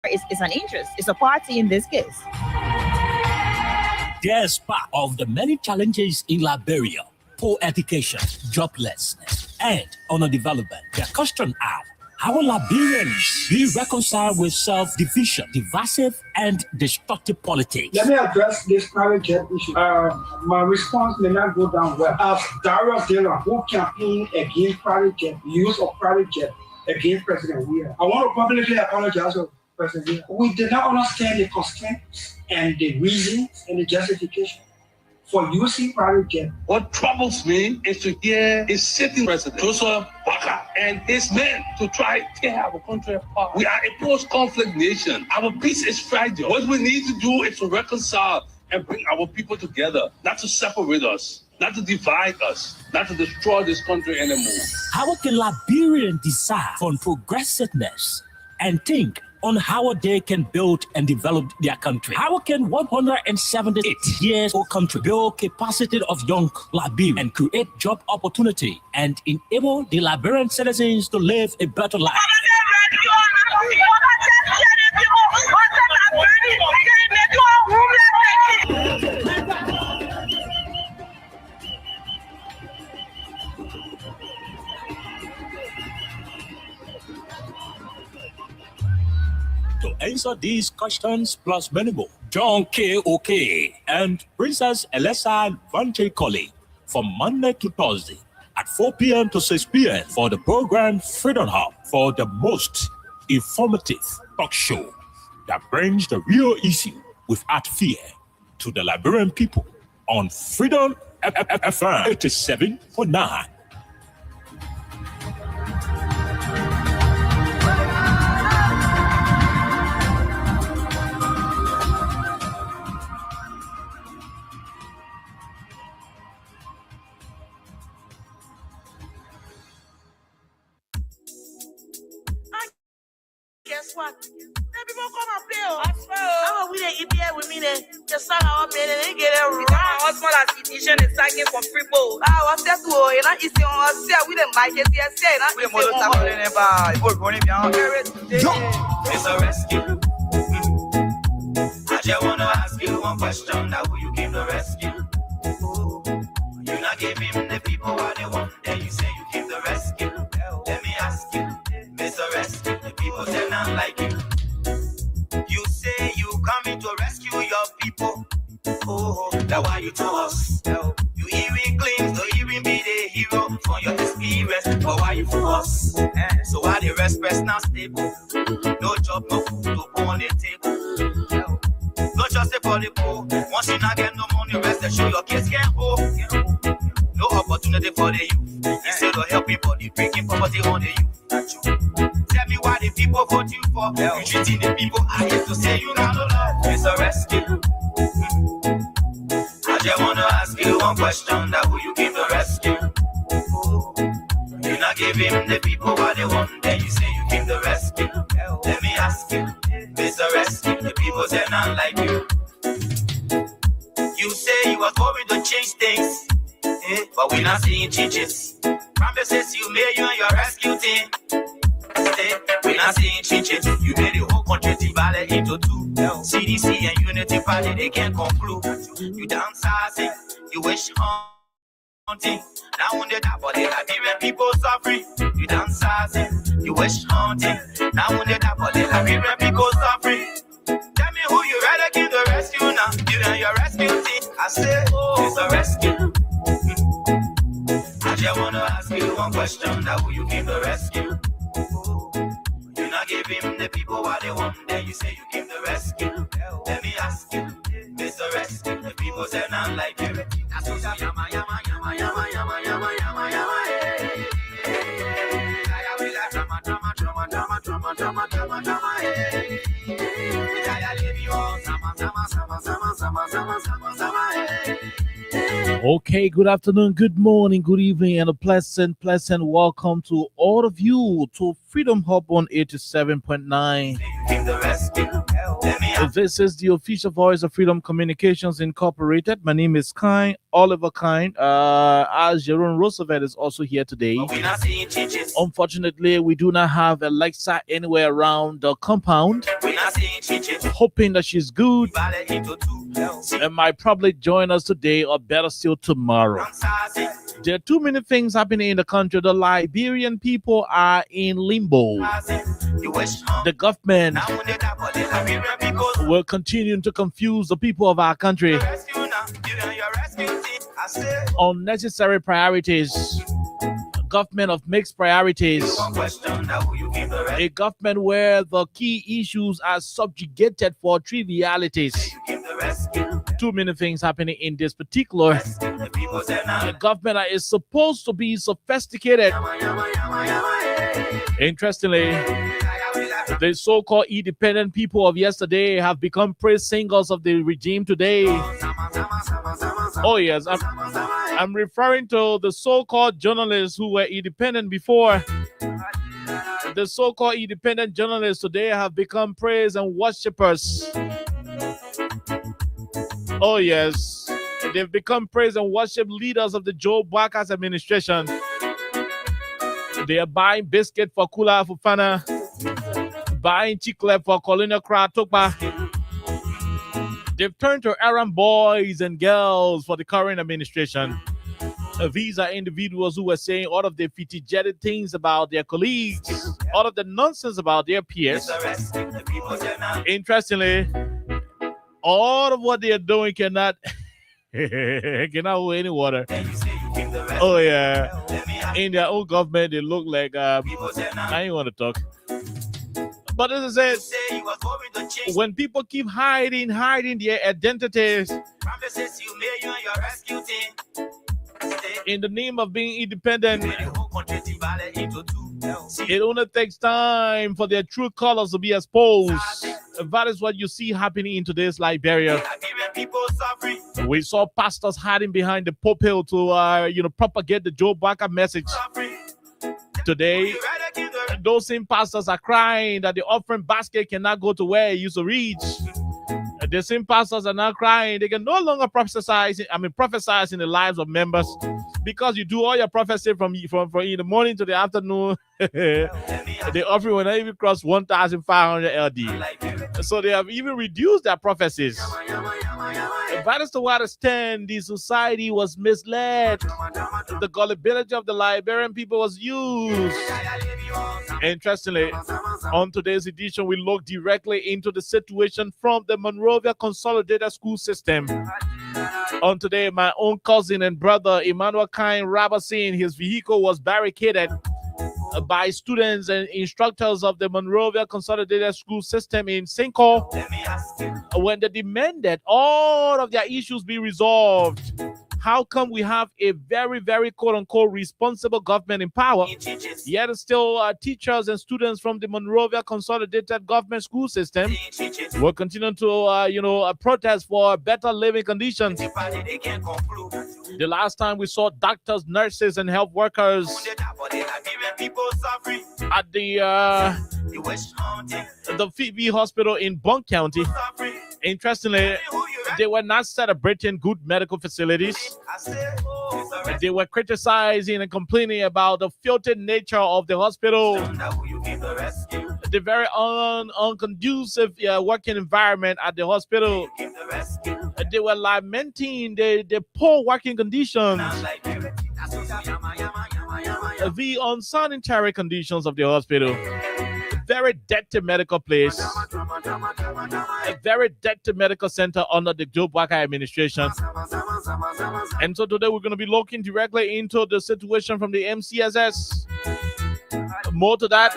It's an interest. It's a party in this case. There's part of the many challenges in Liberia: poor education, joblessness, and underdevelopment. The question are, how will Liberians be reconciled with self-division, divisive, and destructive politics? Let me address this private jet issue. My response may not go down well. As Dara Taylor, who campaigned against private jet, use of private jet against President Weir, I want to publicly apologize to President Weir. We did not understand the constraints and the reasons and the justification for using private jet. What troubles me is to hear a sitting president, Joseph Waka, and his men to try to tear our country apart. We are a post-conflict nation. Our peace is fragile. What we need to do is to reconcile and bring our people together, not to separate us, not to divide us, not to destroy this country anymore. How can Liberians decide on progressiveness and think on how they can build and develop their country? How can 178 years old country build capacity of young Liberians and create job opportunity and enable the Liberian citizens to live a better life? To answer these questions plus many more, John K. Oke and Princess Elessa Vanche Colley from Monday to Thursday at 4 p.m. to 6 p.m. for the program Freedom Hub, for the most informative talk show that brings the real issue without fear to the Liberian people on Freedom FM 87.9. Guess what? Then people come and play. How we the EPA with me then? Just start our play and they get it right. What's more like edition is tagging from free ball. What's that to you know it's on see we the mic is here say na. We mo lo ta ko le ba. Ibo ko ni bi an. It's a rescue. I just wanna ask you one question. Now will you give the rescue? You not give him the people what they want. Then you say you give the rescue. Let me ask you, Mr. Rescue. The people say not like you. You say you coming to rescue your people. Oh, that's why you to us. You even claim to even be the hero for your experience. But why you for us? So why the rest now stable? No job, no food, no on the table. No just for the poor. Once you not get no money, rest and show your kids can hold. No opportunity for the youth. Instead of helping body, breaking poverty on the youth. Tell me why the people vote you for. You treating the people I get to say you not love. It's a rescue. I just wanna ask you one question. That will you give the rescue? You not give him the people what they want. Then you say you give the rescue. Let me ask you, Mr. Rescue. The people say not like you. You say you was going to change things. But we not seeing changes. Promises you made you and your rescue team. We not seeing changes. You made the whole country divided into two. CDC and Unity Party, they can't conclude. You downsizing, you wish hunting. Now on the top of the Liberian people suffering. You downsizing, you wish hunting. Now on the top of the Liberian people suffering. Tell me who you rather give the rescue now. You and your rescue team. I say, it's a rescue. I just wanna ask you one question. That will you give the rescue? You not give him the people what they want. Then you say you give the rescue. Let me ask you, Mr. Rescue. The people say not like you. That's what yama yama yama yama yama yama yama yama. Drama drama drama drama drama drama drama drama. Okay, good afternoon, good morning, good evening, and a pleasant welcome to all of you to Freedom Hub on 87.9. came the rescue. Let me ask This is the official voice of Freedom Communications Incorporated. My name is Kine, Oliver Kine. As Jeroen Roosevelt is also here today. you, we not seeing chiches. Unfortunately, we do not have Alexa anywhere around the compound. We not seeing chiches. Hoping that she's good Vale into two. and might probably join us today or better still tomorrow. There are too many things happening in the country. The Liberian people are in limbo. The government will continue to confuse the people of our country. Unnecessary priorities. Government of mixed priorities. A government where the key issues are subjugated for trivialities. Too many things happening in this particular government that is supposed to be sophisticated. Interestingly, the so-called independent people of yesterday have become praise singers of the regime today. Oh yes, I'm referring to the so-called journalists who were independent before. The so-called independent journalists today have become praise and worshippers. Oh yes, they've become praise and worship leaders of the Joe Baka's administration. They are buying biscuit for Kula Fufana, buying chicle for Colonel Kratokpa. They've turned to errand boys and girls for the current administration. These are individuals who were saying all of the fitigeted things about their colleagues, all of the nonsense about their peers. Interestingly, all of what they are doing cannot hold any water. Oh yeah, in their own government they look like I ain't want to talk. But as I said, when people keep hiding their identities in the name of being independent, it only takes time for their true colors to be exposed. That is what you see happening in today's Liberia. We saw pastors hiding behind the pulpit to propagate the Joe Baka message. Today, those same pastors are crying that the offering basket cannot go to where it used to reach. The same pastors are now crying they can no longer prophesy in the lives of members because you do all your prophecy from in the morning to the afternoon. The offering will not even cross 1,500 LD. So they have even reduced their prophecies. That is to what extent the society was misled. The gullibility of the Liberian people was used. Interestingly, on today's edition, we look directly into the situation from the Monrovia Consolidated School System. On today, my own cousin and brother, Emmanuel Kine Robertson, his vehicle was barricaded by students and instructors of the Monrovia Consolidated School System in Cinco when they demanded all of their issues be resolved. How come we have a very, very quote-unquote responsible government in power, yet still teachers and students from the Monrovia Consolidated Government School System will continue to protest for better living conditions? The last time we saw doctors, nurses, and health workers at the Phoebe Hospital in Bunk County, interestingly, they were not celebrating good medical facilities. They were criticizing and complaining about the filthy nature of the hospital, the very unconducive working environment at the hospital. They were lamenting the poor working conditions, the unsanitary conditions of the hospital. Very dirty medical place, a very dirty medical center under the Joe Baka administration. And so today we're going to be looking directly into the situation from the MCSS. More to that,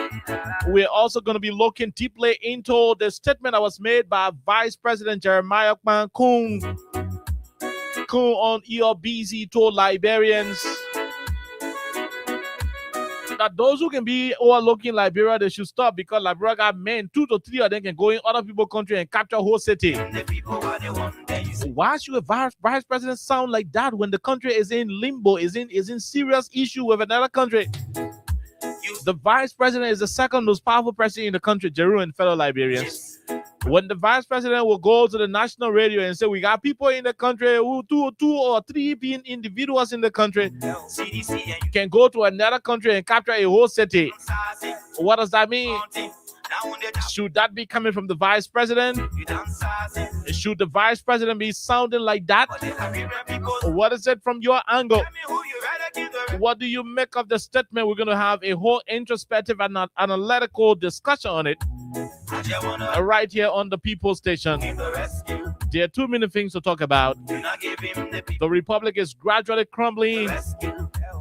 we're also going to be looking deeply into the statement that was made by Vice President Jeremiah Kung on ERBZ told Liberians that those who can be overlooking Liberia, they should stop, because Liberia got men, 2 to 3 of them can go in other people's country and capture whole city. Why should a vice president sound like that when the country is in limbo, is in serious issue with another country? The vice president is the second most powerful person in the country, Jeru and fellow Liberians. When the vice president will go to the national radio and say, we got people in the country, two or three being individuals in the country can go to another country and capture a whole city. What does that mean? Should that be coming from the vice president? Should the vice president be sounding like that? What is it from your angle? What do you make of the statement? We're going to have a whole introspective and analytical discussion on it right here on the People Station. There are too many things to talk about. The republic is gradually crumbling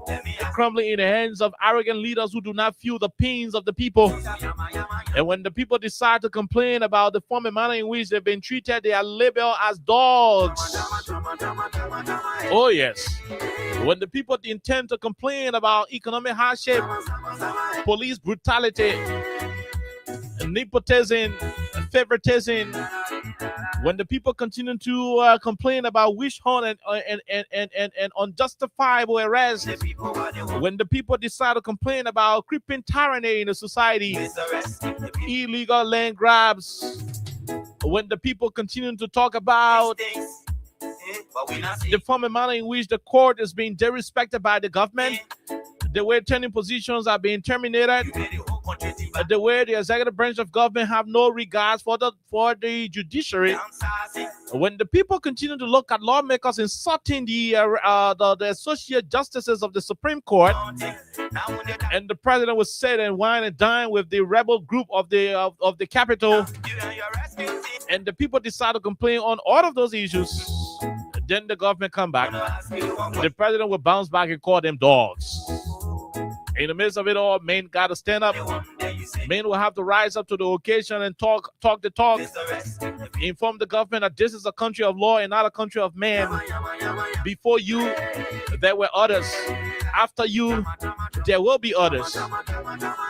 in the hands of arrogant leaders who do not feel the pains of the people. And when the people decide to complain about the former manner in which they've been treated, they are labeled as dogs. Oh yes. When the people intend to complain about economic hardship, police brutality, nepotism, favoritism, when the people continue to complain about witch hunt and unjustifiable arrest, when the people decide to complain about creeping tyranny in the society, illegal land grabs, when the people continue to talk about the former manner in which the court is being disrespected by the government, the way turning positions are being terminated, the way the executive branch of government have no regards for the judiciary, when the people continue to look at lawmakers insulting the associate justices of the Supreme Court, and the president was sit and wine and dine with the rebel group of the Capitol, and the people decide to complain on all of those issues, then the government come back. The president will bounce back and call them dogs. In the midst of it all, men got to stand up. Men will have to rise up to the occasion and talk the talk. Inform the government that this is a country of law and not a country of man. Before you, there were others. After you, there will be others.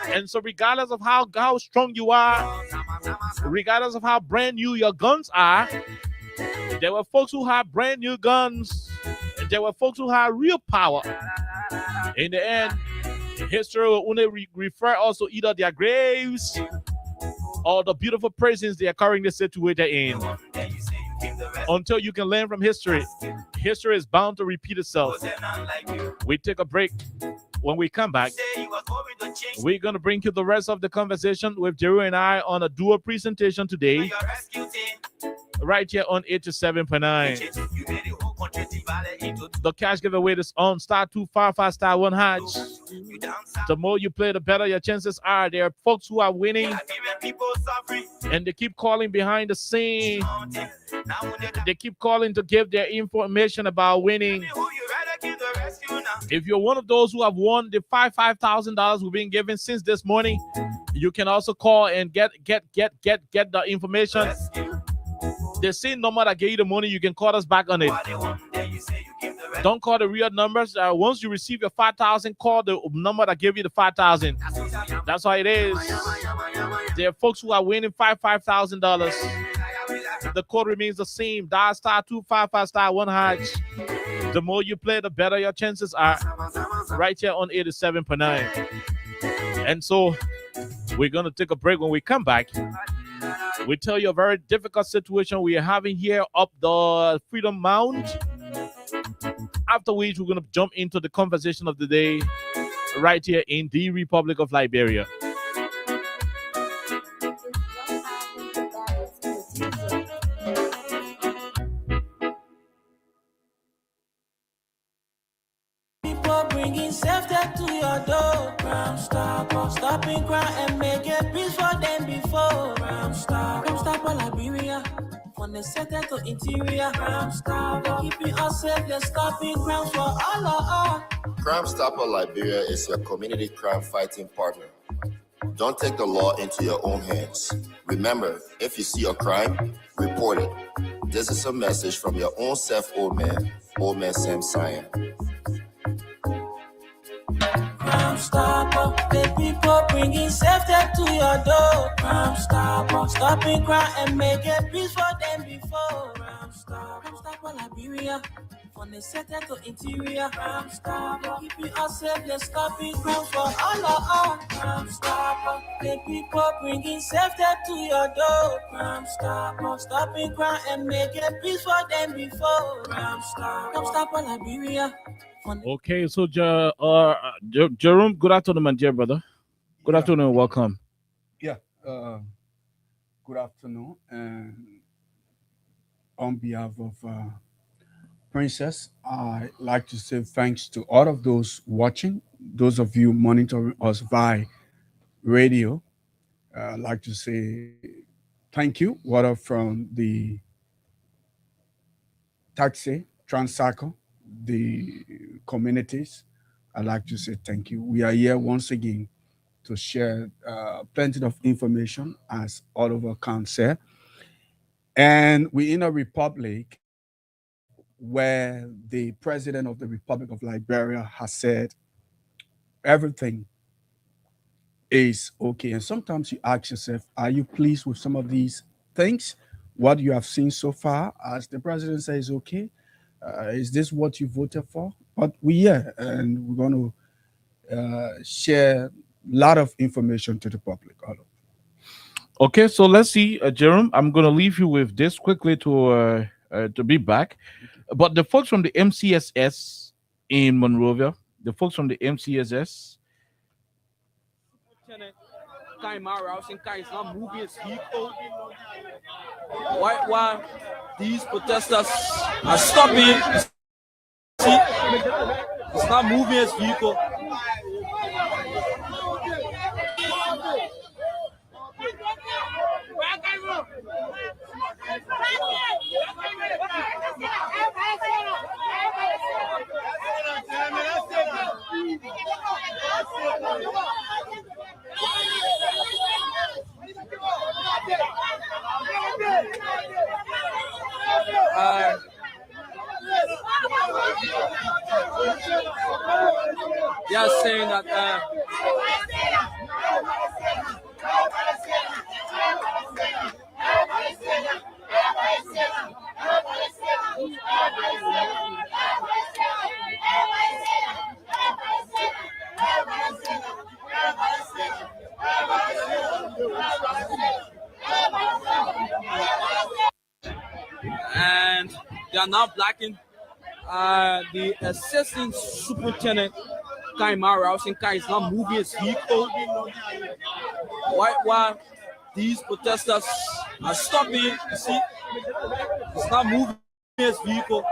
And so regardless of how strong you are, regardless of how brand new your guns are, there were folks who had brand new guns. There were folks who had real power. In the end, history will only refer also either their graves or the beautiful prisons they are currently situated in. Until you can learn from history, history is bound to repeat itself. We take a break. When we come back, we're going to bring you the rest of the conversation with Jeru and I on a dual presentation today, right here on 87.9. The cash giveaway is on *255*1#. The more you play, the better your chances are. There are folks who are winning, and they keep calling behind the scene. They keep calling to give their information about winning. If you're one of those who have won the $5,000 we've been given since this morning, you can also call and get the information. The same number that gave you the money, you can call us back on it. Don't call the real numbers. Once you receive your 5,000, call the number that gave you the 5,000. That's how it is. There are folks who are winning $5,000. The code remains the same. Dial *255*1#. The more you play, the better your chances are. Right here on 87.9. And so we're going to take a break. When we come back, we tell you a very difficult situation we are having here up the Freedom Mount. After which, we're going to jump into the conversation of the day right here in the Republic of Liberia. People bringing self-death to your door. Crime Stopper, stopping crime and making peace for them before. Crime Stopper, Liberia. From the center to interior, Crime Stopper, keeping us safe, they're stopping crimes for all of us. Crime Stopper Liberia is your community crime fighting partner. Don't take the law into your own hands. Remember, if you see a crime, report it. This is a message from your own self, Old Man Sam Cyan. Crime Stopper, the people bringing safety to your door. Crime Stopper, stopping crime and making peace for them before. Crime Stopper, Liberia. From the center to interior, Crime Stopper. Keeping us safe, let's stopping crime for all of us. Crime Stopper. The people bringing safety to your door. Crime Stopper. Stopping crime and making peace for them before. Crime Stopper. Crime Stopper Liberia. Okay, so Jerome, good afternoon, my dear brother. Good afternoon, welcome. Yeah, good afternoon, and on behalf of Princess, I'd like to say thanks to all of those watching, those of you monitoring us via radio. I'd like to say thank you, water from the taxi, Transcycle, the communities. I'd like to say thank you. We are here once again to share plenty of information, as Oliver Khan said. And we're in a republic where the president of the Republic of Liberia has said everything is okay. And sometimes you ask yourself, are you pleased with some of these things? What you have seen so far, as the president says, okay, is this what you voted for? But we're here, and we're going to share a lot of information to the public. Okay, so let's see, Jerome. I'm going to leave you with this quickly to be back. But the folks from the MCSS in Monrovia, the folks from the MCSS. Why these protesters are stopping? See, it's not moving his vehicle. They are saying that and they are now blocking the assistant superintendent Kaimara Rouse and Kai is not moving his vehicle. Why these protesters are stopping? You see, it's not moving his vehicle.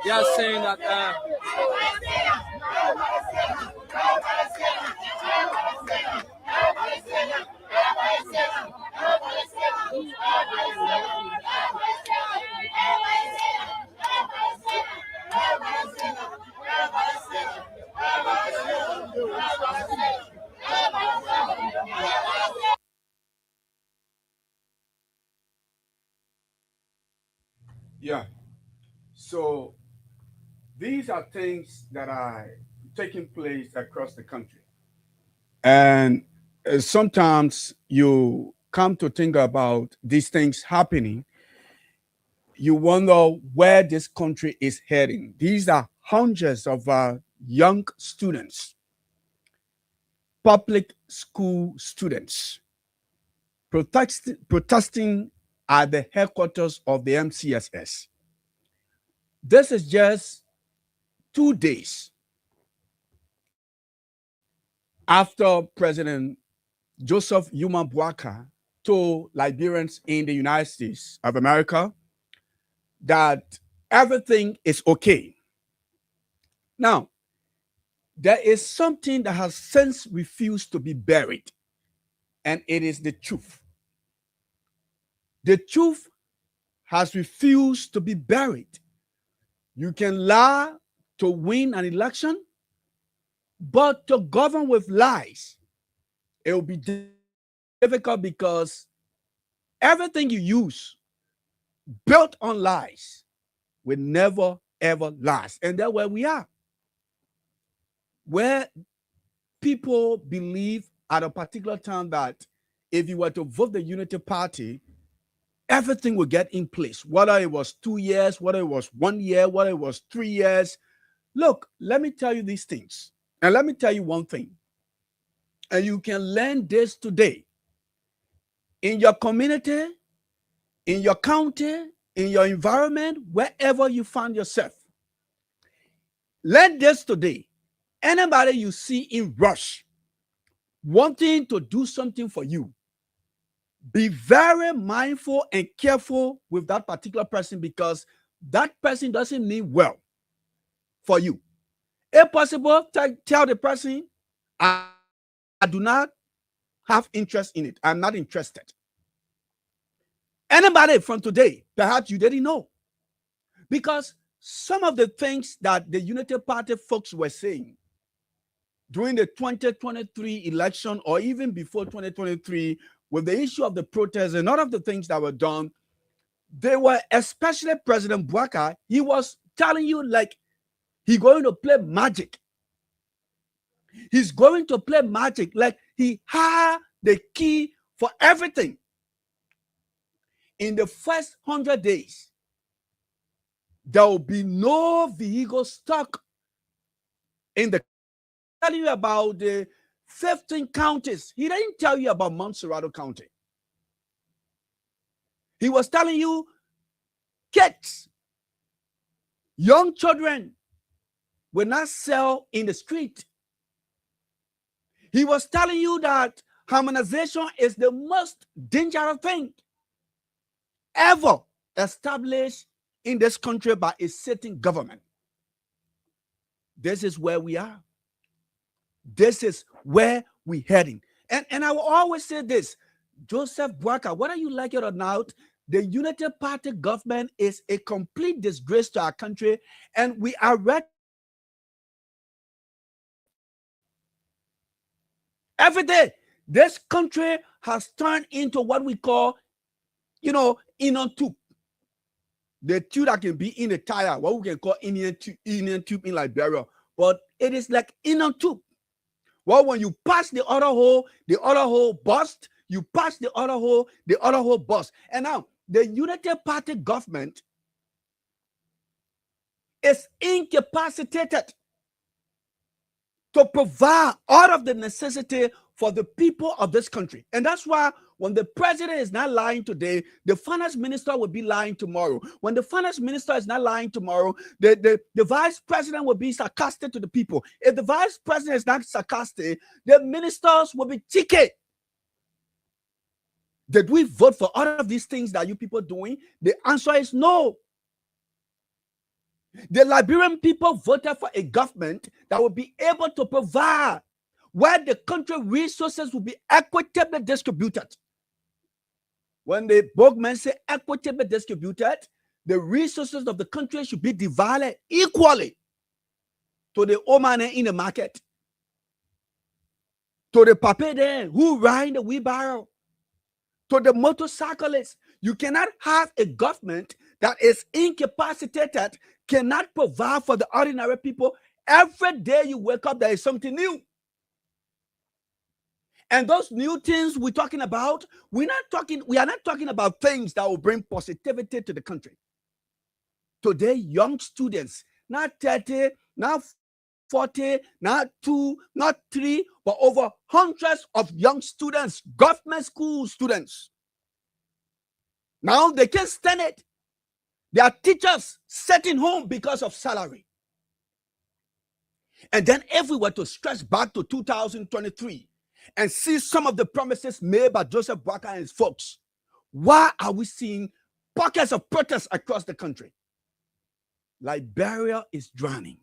They are saying that Yeah. So these are things that are taking place across the country. And sometimes you come to think about these things happening. You wonder where this country is heading. These are hundreds of young students, public school students, protesting at the headquarters of the MCSS. This is just 2 days after President Joseph Yuma Boakai told Liberians in the United States of America that everything is okay. Now, there is something that has since refused to be buried, and it is the truth. The truth has refused to be buried. You can lie to win an election, but to govern with lies, it will be difficult because everything you use built on lies will never, ever last. And that's where we are. Where people believe at a particular time that if you were to vote the Unity Party, everything will get in place, whether it was 2 years, whether it was 1 year, whether it was 3 years. Look, let me tell you these things. And let me tell you one thing. And you can learn this today. In your community, in your county, in your environment, wherever you find yourself. Learn this today. Anybody you see in rush, wanting to do something for you, be very mindful and careful with that particular person, because that person doesn't mean well for you. If possible, tell the person, I do not have interest in it. I'm not interested. Anybody from today, perhaps you didn't know. Because some of the things that the Unity Party folks were saying during the 2023 election, or even before 2023, with the issue of the protests and all of the things that were done, they were, especially President Bouaka, he was telling you like he's going to play magic. He's going to play magic, like he had the key for everything. In the first 100 days, there will be no vehicle stuck in the. Tell you about the 15 counties. He didn't tell you about Montserrado County. He was telling you kids, young children will not sell in the street. He was telling you that harmonization is the most dangerous thing ever established in this country by a sitting government. This is where we are. This is where we're heading. And I will always say this, Joseph Bouaka, whether you like it or not, the Unity Party government is a complete disgrace to our country, and we are ready. Every day, this country has turned into what we call, Indian tube. The tube that can be in the tire, what we can call Indian tube in Liberia. But it is like Indian tube. Well, when you pass the other hole burst. You pass the other hole burst. And now, the Unity Party government is incapacitated to provide all of the necessity for the people of this country. And that's why when the president is not lying today, the finance minister will be lying tomorrow. When the finance minister is not lying tomorrow, the vice president will be sarcastic to the people. If the vice president is not sarcastic, the ministers will be cheeky. Did we vote for all of these things that you people are doing? The answer is no. The Liberian people voted for a government that will be able to provide where the country resources will be equitably distributed. When the Bogman say equitably distributed, the resources of the country should be divided equally to the Oman in the market, to the pape there who ride the wheelbarrow, to the motorcyclists. You cannot have a government that is incapacitated, cannot provide for the ordinary people. Every day you wake up, there is something new. And those new things we're talking about, we are not talking about things that will bring positivity to the country. Today, young students, not 30, not 40, not 2, not 3, but over hundreds of young students, government school students. Now they can't stand it. Their teachers sitting home because of salary. And then if we were to stretch back to 2023 and see some of the promises made by Joseph Bouaka and his folks, why are we seeing pockets of protests across the country? Liberia is drowning.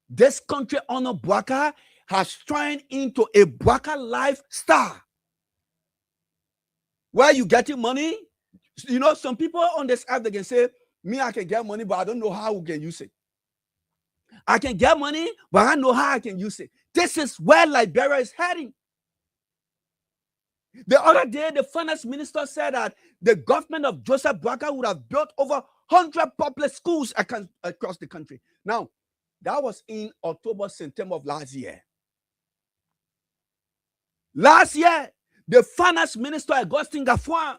This country under Bouaka has turned into a Bouaka lifestyle. Where you getting money? Some people on this app, they can say, Me, I can get money, but I don't know how we can use it. I can get money, but I don't know how I can use it. This is where Liberia is heading. The other day, the finance minister said that the government of Joseph Boakai would have built over 100 public schools across the country. Now, that was in October, September of last year. Last year, the finance minister, Augustine Gafuan,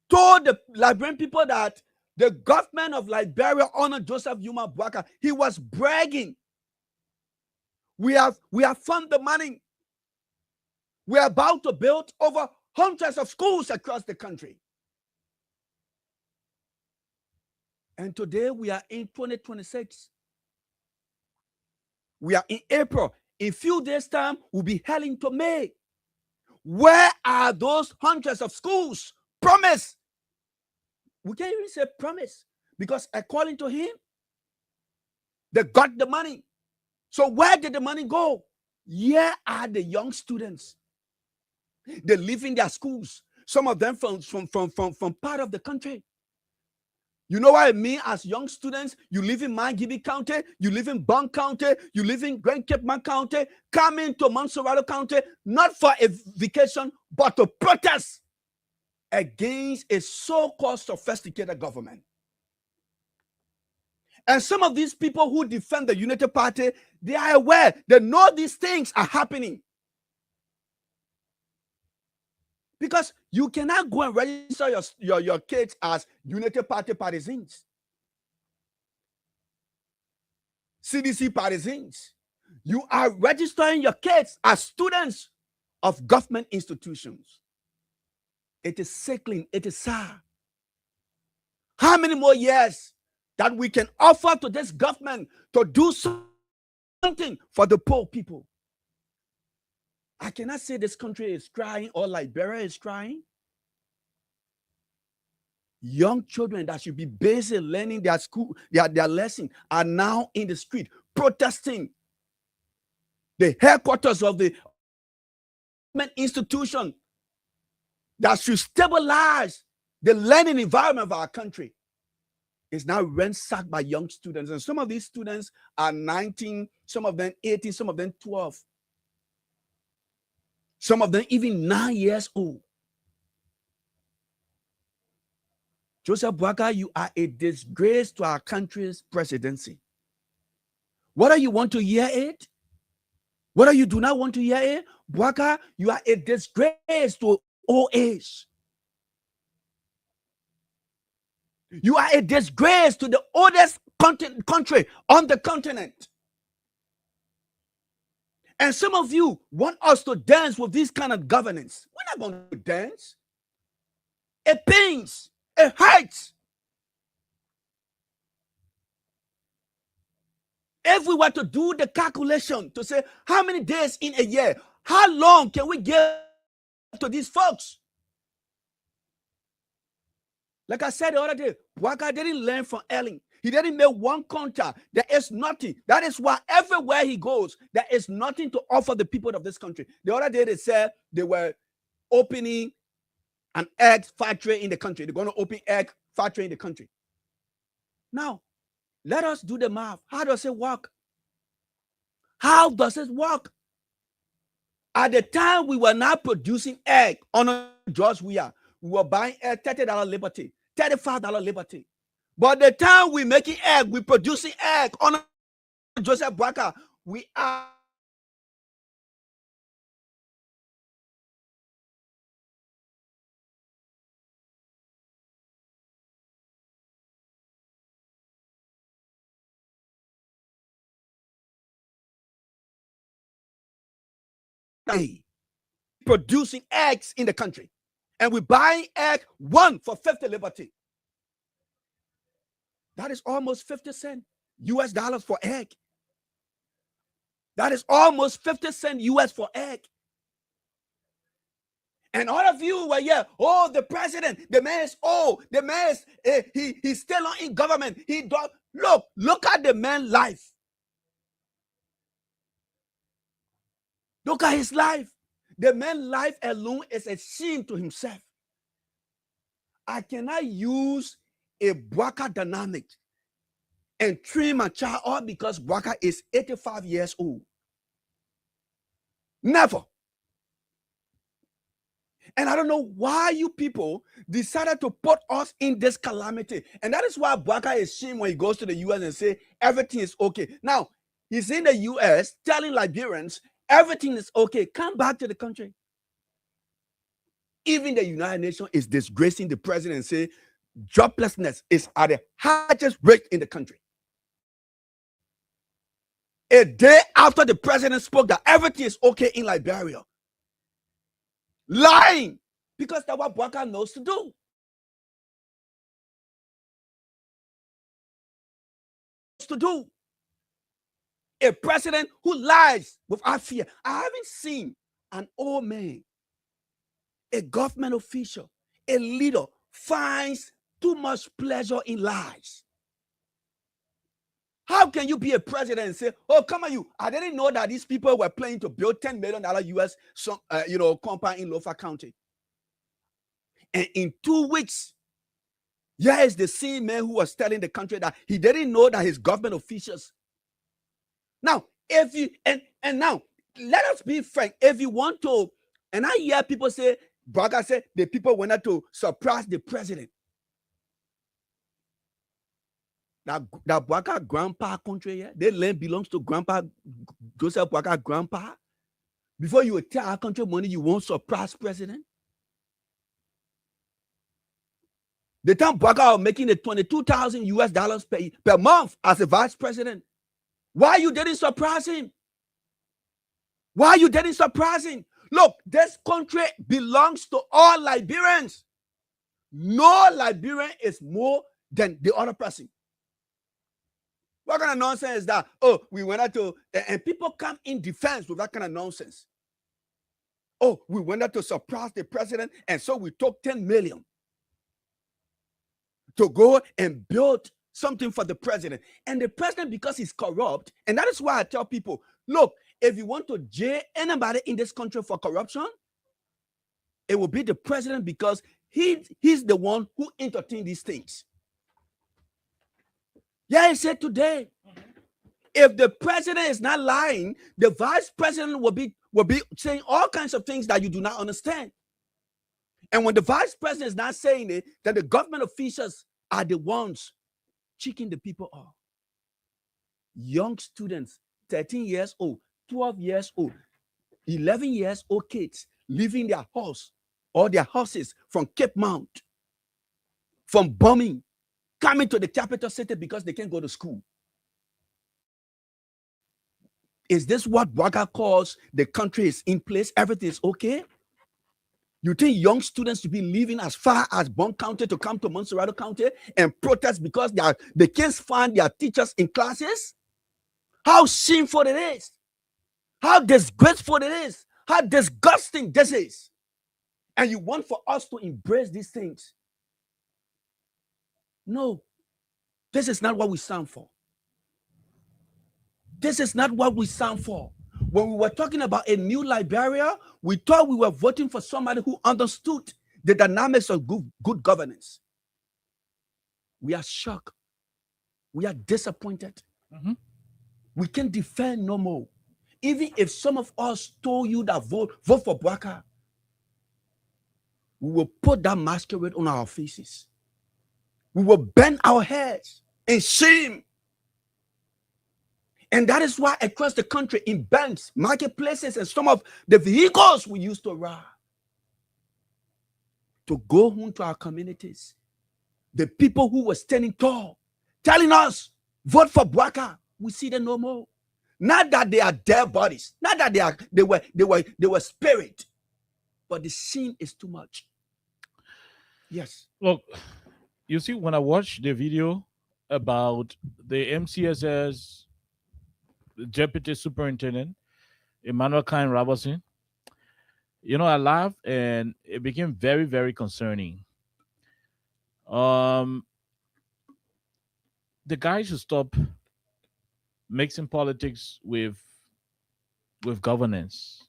told the Liberian people that the government of Liberia honored Joseph Yuma Boakai. He was bragging. We have funded the money. We're about to build over hundreds of schools across the country. And today we are in 2026. We are in April. In a few days' time, we'll be heading to May. Where are those hundreds of schools promised? We can't even say promise, because according to him, they got the money. So where did the money go? Here are the young students. They live in their schools. Some of them from part of the country. You know what I mean? As young students, you live in Mangibi County, you live in Bond County, you live in Grand Cape Man County, come into Montserrat County, not for a vacation, but to protest against a so-called sophisticated government. And some of these people who defend the Unity Party, they are aware, they know these things are happening. Because you cannot go and register your kids as Unity Party partisans, CDC partisans. You are registering your kids as students of government institutions. It is sickening. It is sad. How many more years that we can offer to this government to do something for the poor people? I cannot say this country is crying or Liberia is crying. Young children that should be busy learning their school, their lesson, are now in the street protesting. The headquarters of the institution that should stabilize the learning environment of our country is now ransacked by young students. And some of these students are 19, some of them 18, some of them 12. Some of them even 9 years old. Joseph Boakai, you are a disgrace to our country's presidency. Whether you want to hear it, whether you do not want to hear it, Boakai, you are a disgrace to OH. You are a disgrace to the oldest country on the continent. And some of you want us to dance with this kind of governance. We're not going to dance. It pains. It hurts. If we were to do the calculation to say how many days in a year, how long can we give to these folks? Like I said the other day, Boakai didn't learn from Ellen. He didn't make one contact. There is nothing. That is why everywhere he goes, there is nothing to offer the people of this country. The other day they said they were opening an egg factory in the country. They're going to open egg factory in the country. Now, let us do the math. How does it work? How does it work? At the time we were not producing egg on George Weah, we were buying egg $30 Liberty, $35 Liberty. But the time we making egg, we producing egg on Joseph Boakai, we are producing eggs in the country. And we buying egg one for 50 Liberty. That is almost 50 cents US dollars for egg. That is almost 50 cents US for egg. And all of you were here, oh, the president, the man is old, the man is, he's still not in government. He don't, look at the man's life. Look at his life. The man's life alone is a sin to himself. I cannot use a Bwaka dynamic and train my child all because Bwaka is 85 years old. Never. And I don't know why you people decided to put us in this calamity. And that is why Bwaka is ashamed when he goes to the US and say everything is okay. Now, he's in the US telling Liberians everything is okay. Come back to the country. Even the United Nations is disgracing the president and say joblessness is at the highest rate in the country. A day after the president spoke that everything is okay in Liberia. Lying, because that's what Bwaka knows to do. A president who lies without fear. I haven't seen an old man, a government official, a leader finds too much pleasure in lies. How can you be a president and say, "Oh, come on, you! I didn't know that these people were planning to build $10 million US, compound in Lofa County." And in 2 weeks, here is the same man who was telling the country that he didn't know that his government officials. Now, if you and now let us be frank. If you want to, and I hear people say, Bwaka said the people wanted to surprise the president. That Bwaka grandpa country here, the land belongs to Grandpa Joseph Bwaka grandpa. Before you would tell our country money, you won't surprise president. The time Bwaka was making the $22,000 per month as a vice president. Why you didn't surprise him? Why you didn't surprise him? Look, this country belongs to all Liberians. No Liberian is more than the other person. What kind of nonsense is that? Oh, we went out to, and people come in defense with that kind of nonsense. Oh, we went out to surprise the president, and so we took 10 million to go and build something for the president. And the president, because he's corrupt, and that is why I tell people, look, if you want to jail anybody in this country for corruption, it will be the president because he's the one who entertained these things. Yeah, he said today, if the president is not lying, the vice president will be saying all kinds of things that you do not understand. And when the vice president is not saying it, then the government officials are the ones cheating the people off. Young students, 13 years old, 12 years old, 11 years old kids leaving their house or their houses from Cape Mount, from bombing, coming to the capital city because they can't go to school. Is this what Bwaka calls the country is in place? Everything is okay? You think young students should be leaving as far as Bond County to come to Montserrat County and protest because they can't find their teachers in classes? How shameful it is. How disgraceful it is. How disgusting this is. And you want for us to embrace these things. No, this is not what we stand for. This is not what we stand for. When we were talking about a new Liberia, we thought we were voting for somebody who understood the dynamics of good governance. We are shocked. We are disappointed. Mm-hmm. We can defend no more. Even if some of us told you that vote for Bwaka, we will put that masquerade on our faces. We will bend our heads in shame. And that is why across the country, in banks, marketplaces, and some of the vehicles we used to ride, to go home to our communities, the people who were standing tall, telling us, vote for Bwaka, we see them no more. Not that they are dead bodies, not that they were spirit, but the sin is too much. Yes. Look, you see, when I watched the video about the MCSS Deputy Superintendent, Emmanuel Kine Robertson, I laughed and it became very, very concerning. The guy should stop mixing politics with governance.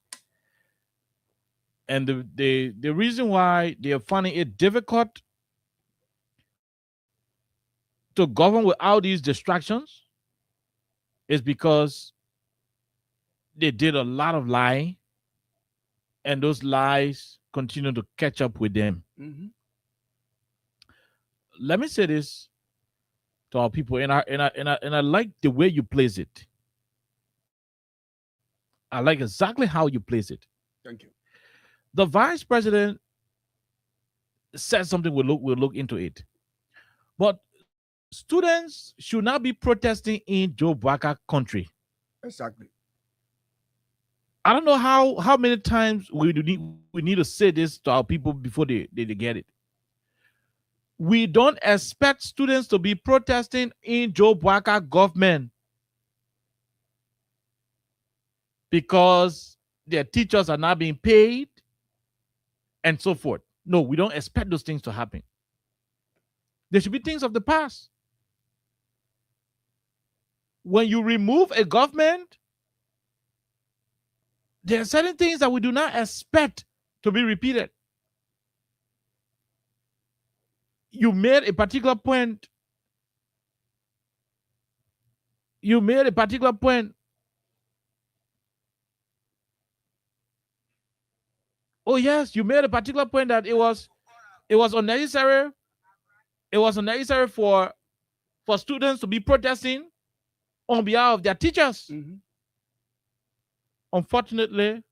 And the reason why they are finding it difficult to govern without these distractions is because they did a lot of lying, and those lies continue to catch up with them. Let me say this to our people, and I like the way you place it. I like exactly how you place it. Thank you. The vice president said something. We'll look into it, but students should not be protesting in Joe Baka country. Exactly. I don't know how many times we need to say this to our people before they get it. We don't expect students to be protesting in Joe Baka government because their teachers are not being paid and so forth. No, we don't expect those things to happen. There should be things of the past. When you remove a government, there are certain things that we do not expect to be repeated. You made a particular point. Oh yes, you made a particular point that it was unnecessary. It was unnecessary for students to be protesting on behalf of their teachers. Unfortunately,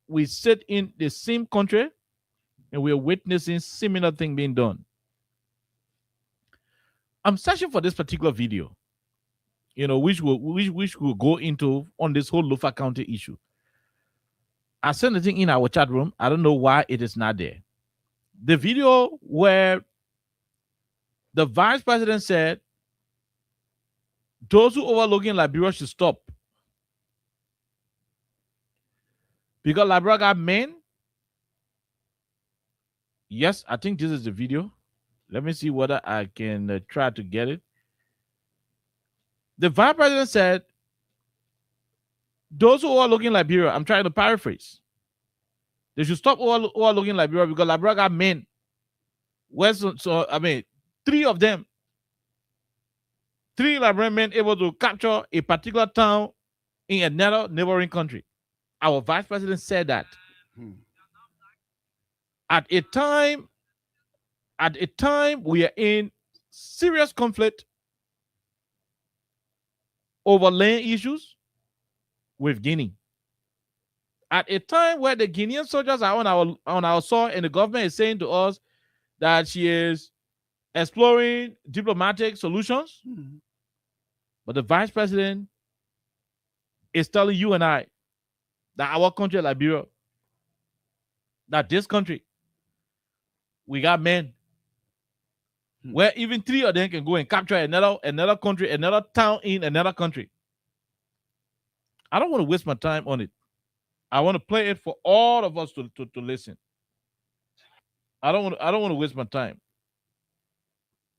we sit in the same country and we're witnessing similar thing being done. I'm searching for this particular video, which will go into on this whole Lofa County issue. I sent the thing in our chat room. I don't know why it is not there. The video where the vice president said those who overlooking Liberia should stop because Liberia got men. Yes, I think this is the video. Let me see whether I can try to get it. The vice president said, those who are looking Liberia, I'm trying to paraphrase, they should stop overlooking Liberia because Liberia got men. Three of them, 3 Liberian men able to capture a particular town in another neighboring country. Our vice president said that. At a time we are in serious conflict over land issues with Guinea. At a time where the Guinean soldiers are on our soil and the government is saying to us that she is exploring diplomatic solutions, but the vice president is telling you and I that our country, Liberia, that this country, we got men where even 3 of them can go and capture another country, another town in another country. I don't want to waste my time on it. I want to play it for all of us to listen. I don't want to waste my time.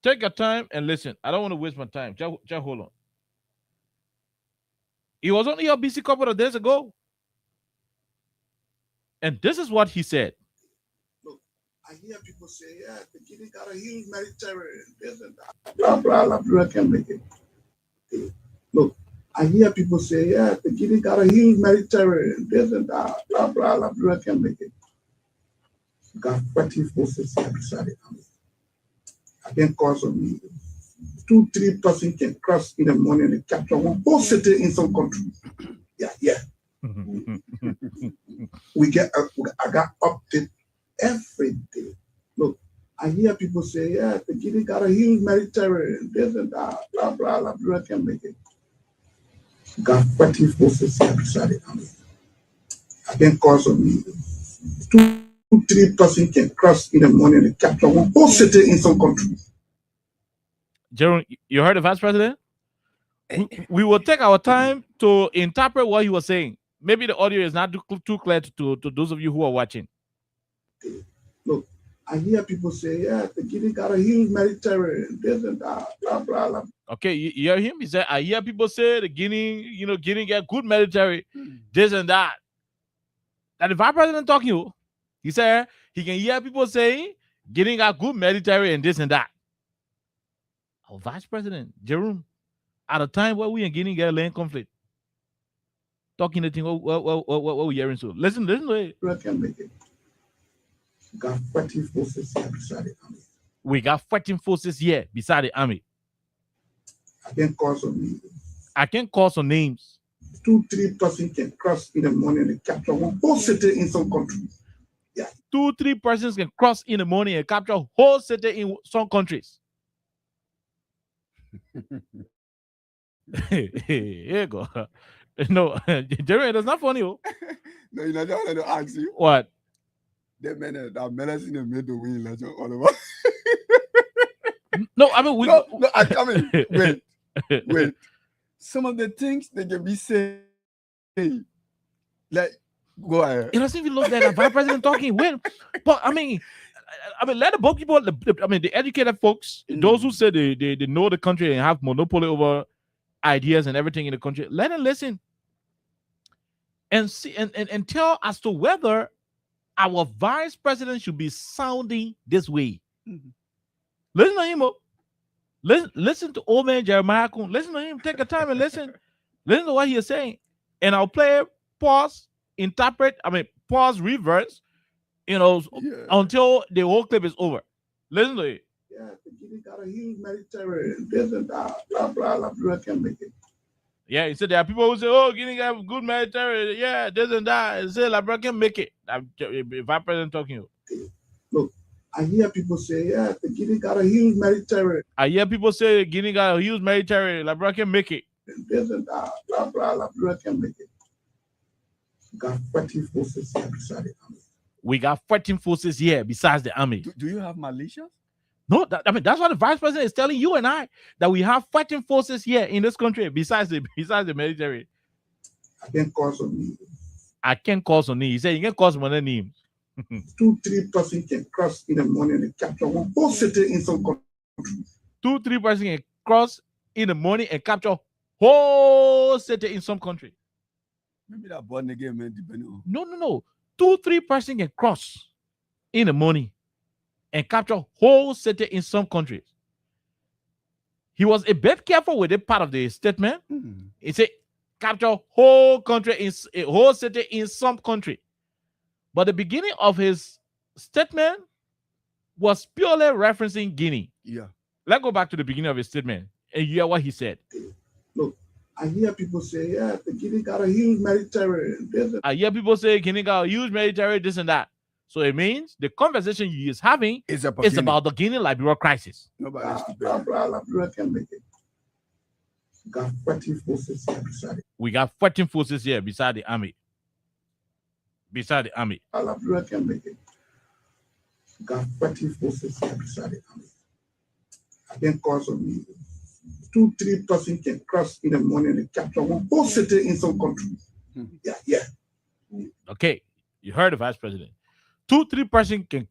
Take your time and listen. I don't want to waste my time. Just hold on. He was on ELBC a couple of days ago. And this is what he said. Look, I hear people say, yeah, the Guinea got a huge military and this and that. Blah, blah, Liberia can make it. Look, I hear people say, yeah, the Guinea got a huge military and this and that. Blah, blah, Liberia can make it. You got 20 forces here beside the army. Again, cause of me. 2-3 persons can cross in the morning and capture one whole city in some country. Yeah. I got updated every day. Look, I hear people say, yeah, the Guinea got a huge military and this and that, blah, blah, Liberia can make it. You got 20 forces here beside the army. Again, cause of me. 2-3 persons can cross in the morning and capture one whole city in some country. Jerome, you heard the vice president? We will take our time to interpret what he was saying. Maybe the audio is not too clear to those of you who are watching. Look, I hear people say, yeah, the Guinea got a huge military and this and that, blah, blah, blah. Okay, you hear him? He said, I hear people say the Guinea get good military, this and that. And the vice president talking, he said he can hear people saying Guinea got good military and this and that. Our vice president, Jerome, at a time where we in Guinea get a land conflict. Talking the thing, what we hearing so. Listen to it. Can make it. Got fighting forces here beside the army. We got fighting forces here beside the army. I can call some names. I can call some names. 2-3 persons can cross in the morning and capture one whole city in some countries. Yeah. 2-3 persons can cross in the morning and capture whole city in some countries. Here you go. No, Jerry, that's not funny. Oh. No, you know, I want to ask you. What? The men that menace in the middle win legend all over. No, I mean we. No, I mean, wait. Some of the things they can be saying, like, go ahead. It doesn't even look like a vice president talking. When, but I mean, let the book people. The educated folks, those who say they know the country and have monopoly over ideas and everything in the country, let them listen and see and tell as to whether our vice president should be sounding this way. Mm-hmm. Listen to him. Listen to old man Jeremiah Kuhn. Listen to him. Take the time and listen. Listen to what he is saying. And I'll play pause, interpret, pause, reverse, until the whole clip is over. Listen to it. Yeah, Guinea got a huge military and this and that, blah, blah, blah, can make it. Yeah, he said there are people who say, oh, Guinea got good military, yeah, this and that. He said, Labra can make it. If I'm president talking. Look, I hear people say, yeah, the Guinea got a huge military. I hear people say Guinea got a huge military, Labra can make it. And this and that, blah, blah, blah, can make it. Got fighting forces here beside the army. We got fighting forces here besides the army. Do you have militia? No, that's what the vice president is telling you and I, that we have fighting forces here in this country besides the military. I can call some names. I can call some names. He said you can call some other names. 2-3 persons can cross in the morning and capture one whole city in some countries. 2-3 persons can cross in the morning and capture whole city in some country. Maybe that born again man depending. No. 2-3 persons can cross in the morning and capture whole city in some countries. He was a bit careful with the part of the statement. Mm-hmm. He said capture whole country in a whole city in some country. But the beginning of his statement was purely referencing Guinea. Yeah. Let's go back to the beginning of his statement and hear what he said. Look, I hear people say, yeah, the Guinea got a huge military. I hear people say Guinea got a huge military, this and that. So it means the conversation he is having is about the Guinea-Liberia crisis. Nobody can make it. Got fighting forces here beside it. We got fighting forces here beside the army. Beside the army. Liberia can make it. Got fighting forces here beside the army. I can call some names. 2-3 persons can cross in the morning and capture one whole city in some countries. Yeah. Okay, you heard the vice president. 2-3 persons can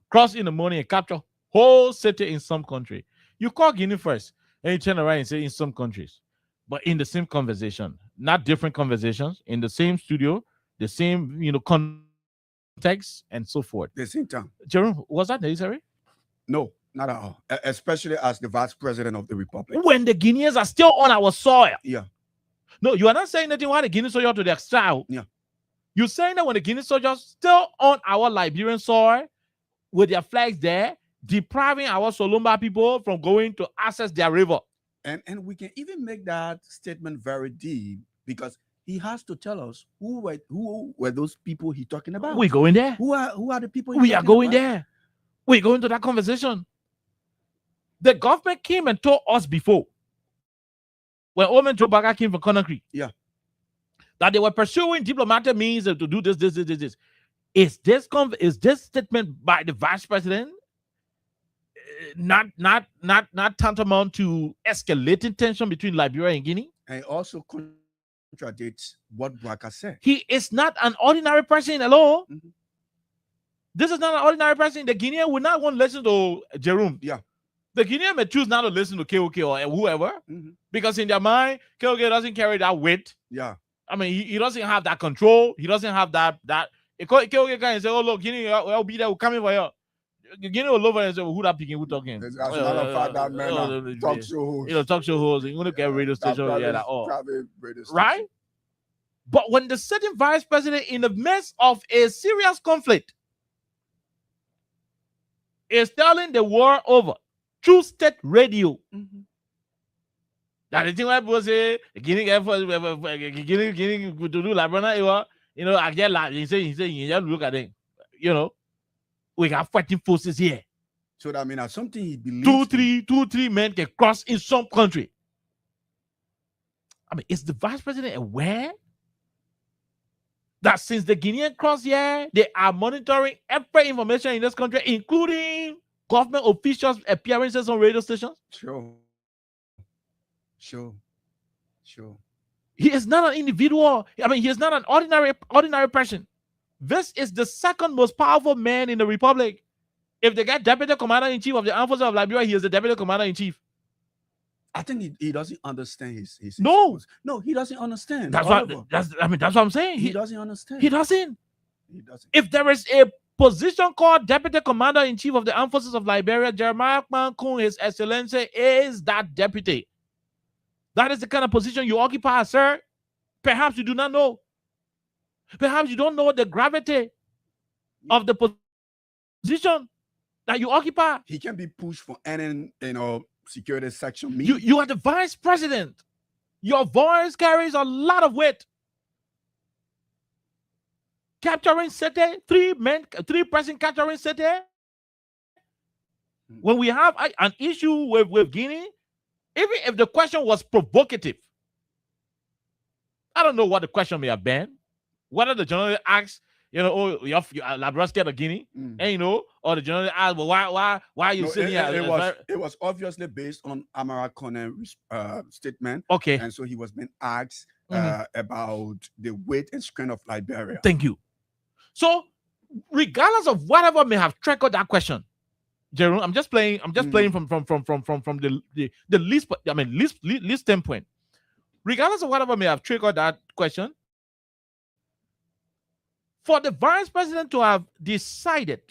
cross in the morning and capture whole city in some country. You call Guinea first, and you turn around and say in some countries, but in the same conversation, not different conversations, in the same studio, the same context, and so forth. The same time. Jerome, was that necessary? No, not at all. Especially as the vice president of the republic. When the Guineans are still on our soil. Yeah. No, you are not saying anything why the Guinean soldiers to the exile. Yeah. You're saying that when the Guinean soldiers still on our Liberian soil with their flags there, depriving our Solomba people from going to access their river. And we can even make that statement very deep because he has to tell us who were those people he's talking about. We're going there. Who are the people we are going there? We're going to that conversation. The government came and told us before, when Omen Joe Baga came from Conakry, that they were pursuing diplomatic means to do this. Is this statement by the vice president not tantamount to escalating tension between Liberia and Guinea? And also contradicts what Braka said. He is not an ordinary person alone. Mm-hmm. This is not an ordinary person. The Guinean would not want to listen to Jerome. Yeah. The Guinean may choose not to listen to KOK or whoever, because in their mind, KOK doesn't carry that weight. Yeah. I mean, he doesn't have that control. He doesn't have that. KOK can say, oh, look, Guinea, I'll be there. We're coming for you. Guinea all over and say, who that picking, who talking? As a matter of fact, that man talk show host. Talk show host. You want to get radio station, Private- yeah, that all. private radio station. Right? But when the sitting vice president in the midst of a serious conflict is telling the war over through state radio, that the thing where people say, Guinea to do like, I get like, he say, you just look at it, we got fighting forces here. So that means something he believes. Two, three men can cross in some country. I mean, is the vice president aware that since the Guinean cross here, they are monitoring every information in this country, including government officials' appearances on radio stations? Sure. He is not an individual. I mean, he is not an ordinary person. This is the second most powerful man in the republic. If they get deputy commander-in-chief of the armed forces of Liberia, he is the deputy commander-in-chief. I think he doesn't understand his No, he doesn't understand. that's what I'm saying. He doesn't understand. He doesn't. If there is a position called Deputy Commander-in-Chief of the Armed Forces of Liberia, Jeremiah Mankun, His Excellency, is that deputy. That is the kind of position you occupy, sir. Perhaps you do not know. Perhaps you don't know the gravity of the position that you occupy. He can be pushed for any, security section. You are the vice president. Your voice carries a lot of weight. Capturing Sete, three person capturing Sete. When we have an issue with Guinea, even if the question was provocative, I don't know what the question may have been. Whether the journalist asks, you're Liberia scared of Guinea, and or the journalist asks, well, why are you sitting here? It was obviously based on Amara Conner's statement. Okay. And so he was being asked about the weight and strength of Liberia. Thank you. So, regardless of whatever may have triggered that question, Jerome, I'm just playing from the least standpoint. Regardless of whatever may have triggered that question, for the vice president to have decided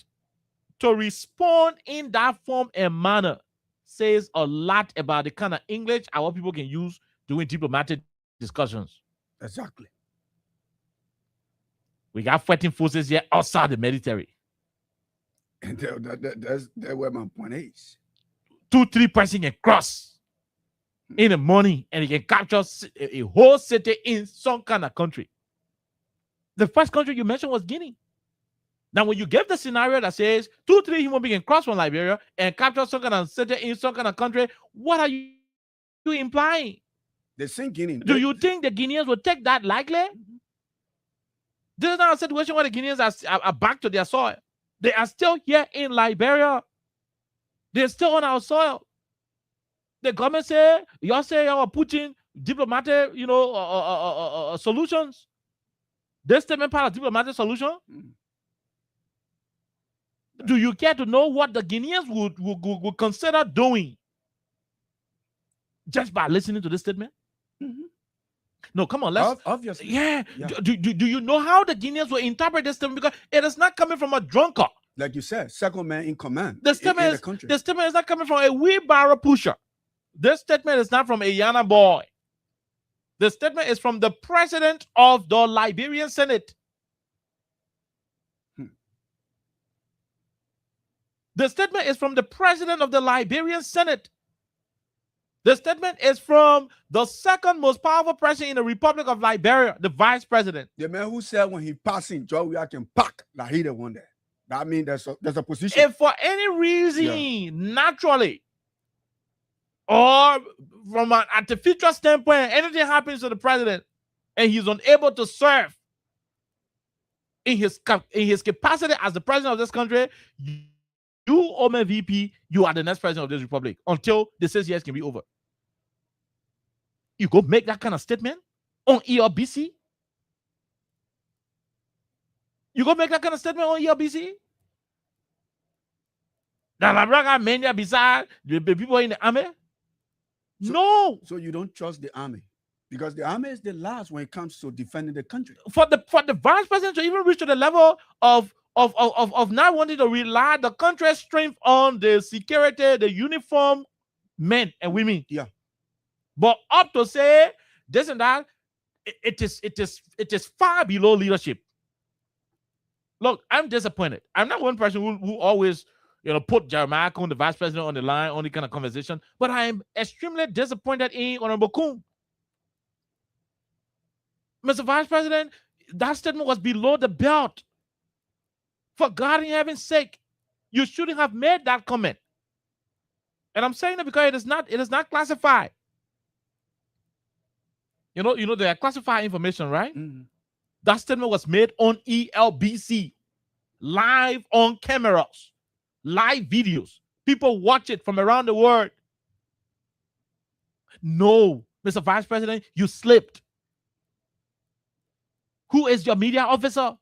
to respond in that form and manner says a lot about the kind of English our people can use during diplomatic discussions. Exactly. We got fighting forces here outside the military. And that's where my point is. 2-3 person can cross in the morning and he can capture a whole city in some kind of country. The first country you mentioned was Guinea. Now, when you give the scenario that says 2-3 human beings can cross from Liberia and capture some kind of city in some kind of country, what are you implying? They sing Guinea. Do you think the Guineans will take that lightly? This is not a situation where the Guineans are back to their soil. They are still here in Liberia. They're still on our soil. The government say, y'all say y'all are putting diplomatic, solutions. This statement part of diplomatic solution. Do you care to know what the Guineans would consider doing just by listening to this statement? No, come on, let's obviously. Yeah. Do you know how the Guineans will interpret this statement? Because it is not coming from a drunkard. Like you said, second man in command. The statement is not coming from a wheelbarrow pusher. This statement is not from a Yana boy. The statement is from the president of the Liberian Senate. The statement is from the president of the Liberian Senate. The statement is from the second most powerful person in the Republic of Liberia, the vice president. The man who said when he passing, Joe, we can pack like he the one there. That means there's a position. If for any reason, naturally, or from an artificial standpoint, anything happens to the president and he's unable to serve in his capacity as the president of this country, you, Omen VP, you are the next president of this republic until the 6 years can be over. You go make that kind of statement on ERBC? You go make that kind of statement on ERBC? That Labraga mania beside the people in the army? No. So you don't trust the army? Because the army is the last when it comes to defending the country. For the vice president to even reach to the level of of not wanting to rely the country's strength on the security, the uniform men and women. Yeah. But up to say this and that, it is far below leadership. Look, I'm disappointed. I'm not one person who always, put Jeremiah Coon, the vice president, on the line, on the kind of conversation. But I am extremely disappointed in Honorable Coon. Mr. Vice President, that statement was below the belt. For God in heaven's sake, you shouldn't have made that comment. And I'm saying it because it is not classified. They are classified information, right? Mm-hmm. That statement was made on ELBC, live on cameras, live videos. People watch it from around the world. No, Mr. Vice President, you slipped. Who is your media officer?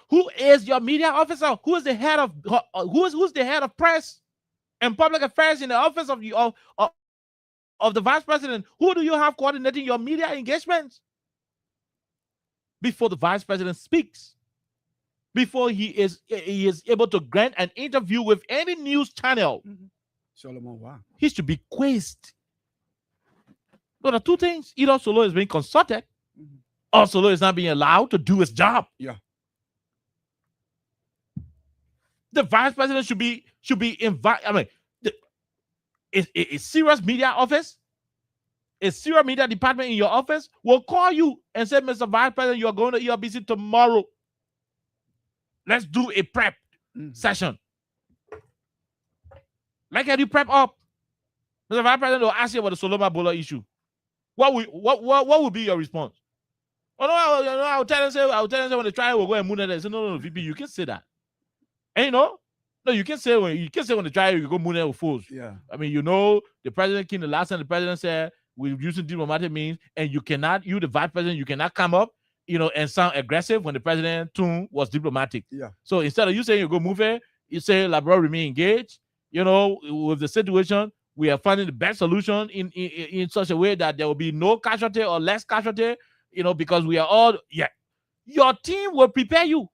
Who is your media officer? Who is the head of who's the head of press and public affairs in the office of the vice president? Who do you have coordinating your media engagements? Before the vice president speaks, before he is able to grant an interview with any news channel, Solomon, wow, he should be quizzed. So the two things: either Solo is being consulted, or Solo is not being allowed to do his job. Yeah. The vice president should be invited. I mean, a serious media office, a serious media department in your office will call you and say, Mr. Vice President, you are going to ELBC tomorrow. Let's do a prep session. Like, how do you prep up? Mr. Vice President will ask you about the Solomon Bola issue. What would be your response? Oh no, I'll tell them say when the trial will go and move it. Say, no, VP, you can say that. And no, you can say when the trial you go moon with fools. Yeah. I mean, the president came the last time the president said we're using diplomatic means, and you the vice president, you cannot come up, and sound aggressive when the president tune was diplomatic. Yeah. So instead of you saying you go move it, you say Labrador remain engaged. With the situation, we are finding the best solution in such a way that there will be no casualty or less casualty. Because we are all your team will prepare you.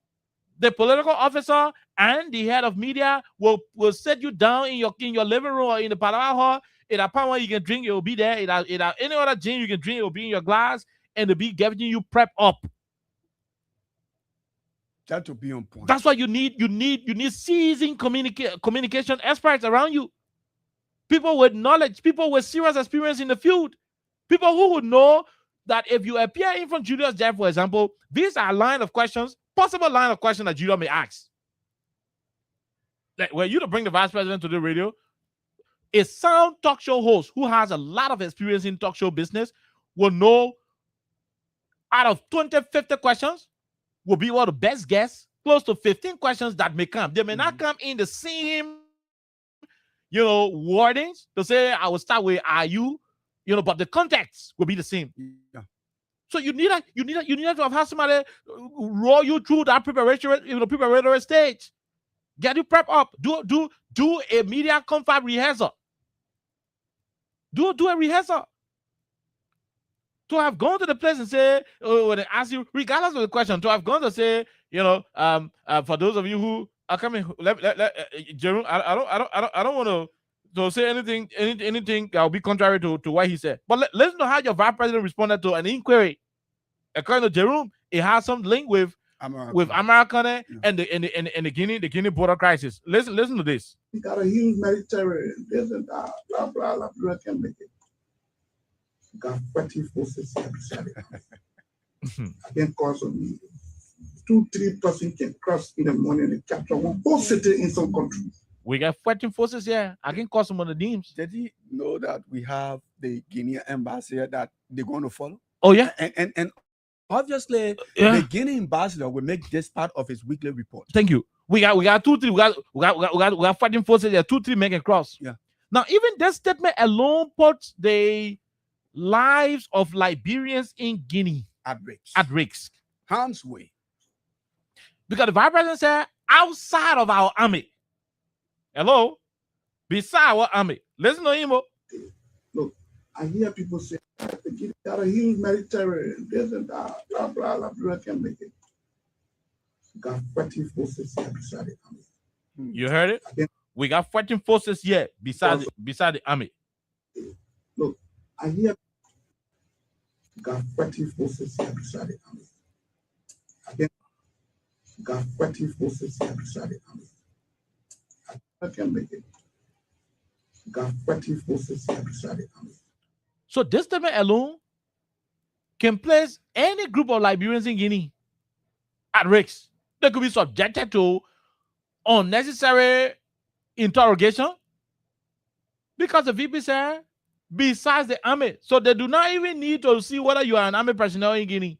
The political officer and the head of media will sit you down in your living room or in the Parliament hall. In a pan where you can drink, it will be there. In any other gin you can drink, it will be in your glass, and they'll be giving you prep up. That will be on point. That's why you need seasoned communication experts around you. People with knowledge, people with serious experience in the field, people who would know that if you appear in front of Julius Jeff, for example, these are possible line of questions that Julius may ask. Like, were you to bring the vice president to the radio, a sound talk show host who has a lot of experience in talk show business will know out of 20, 50 questions will be one of the best guess, close to 15 questions that may come. They may not come in the same, wordings to say, I will start with, are you? But the context will be the same. Yeah. So you need to have somebody roll you through that preparatory stage. Get you prep up. Do a media confab rehearsal. Do a rehearsal. To have gone to the place and say, when they ask you, regardless of the question, to have gone to say, for those of you who are coming, Jerome, I don't want to say anything that will be contrary to what he said. But let's know how your vice president responded to an inquiry. According to Jerome, it has some link with American and the Guinea border crisis. Listen to this. We got a huge military, this and that, blah blah blah. blah can make it. We got 40 forces here beside it. I can call some 2-3 persons can cross in the morning and capture one whole city in some countries. We got 14 forces here. I can call some of the names. Did he know that we have the Guinea ambassador that they're going to follow? Oh yeah, and obviously the Guinea ambassador will make this part of his weekly report. Thank you. We got 2-3. We got 14 forces there. 2-3 make it cross. Yeah. Now even this statement alone puts the lives of Liberians in Guinea at risk. At risk. Harm's way. Because the vice president said outside of our army. Hello? Beside our army. Listen to him. Look, I hear people say got a huge military, this and that, blah blah blah, blah can make it. got fighting forces here beside the army. You heard it? Again, We got fighting forces here beside the army. look, I hear got fighting forces here beside the army. Again, got fighting forces here beside the army. I can make it. Got fighting forces here beside the army. So this statement alone can place any group of Liberians in Guinea at risk. They could be subjected to unnecessary interrogation because the VP said, besides the army. So they do not even need to see whether you are an army personnel in Guinea.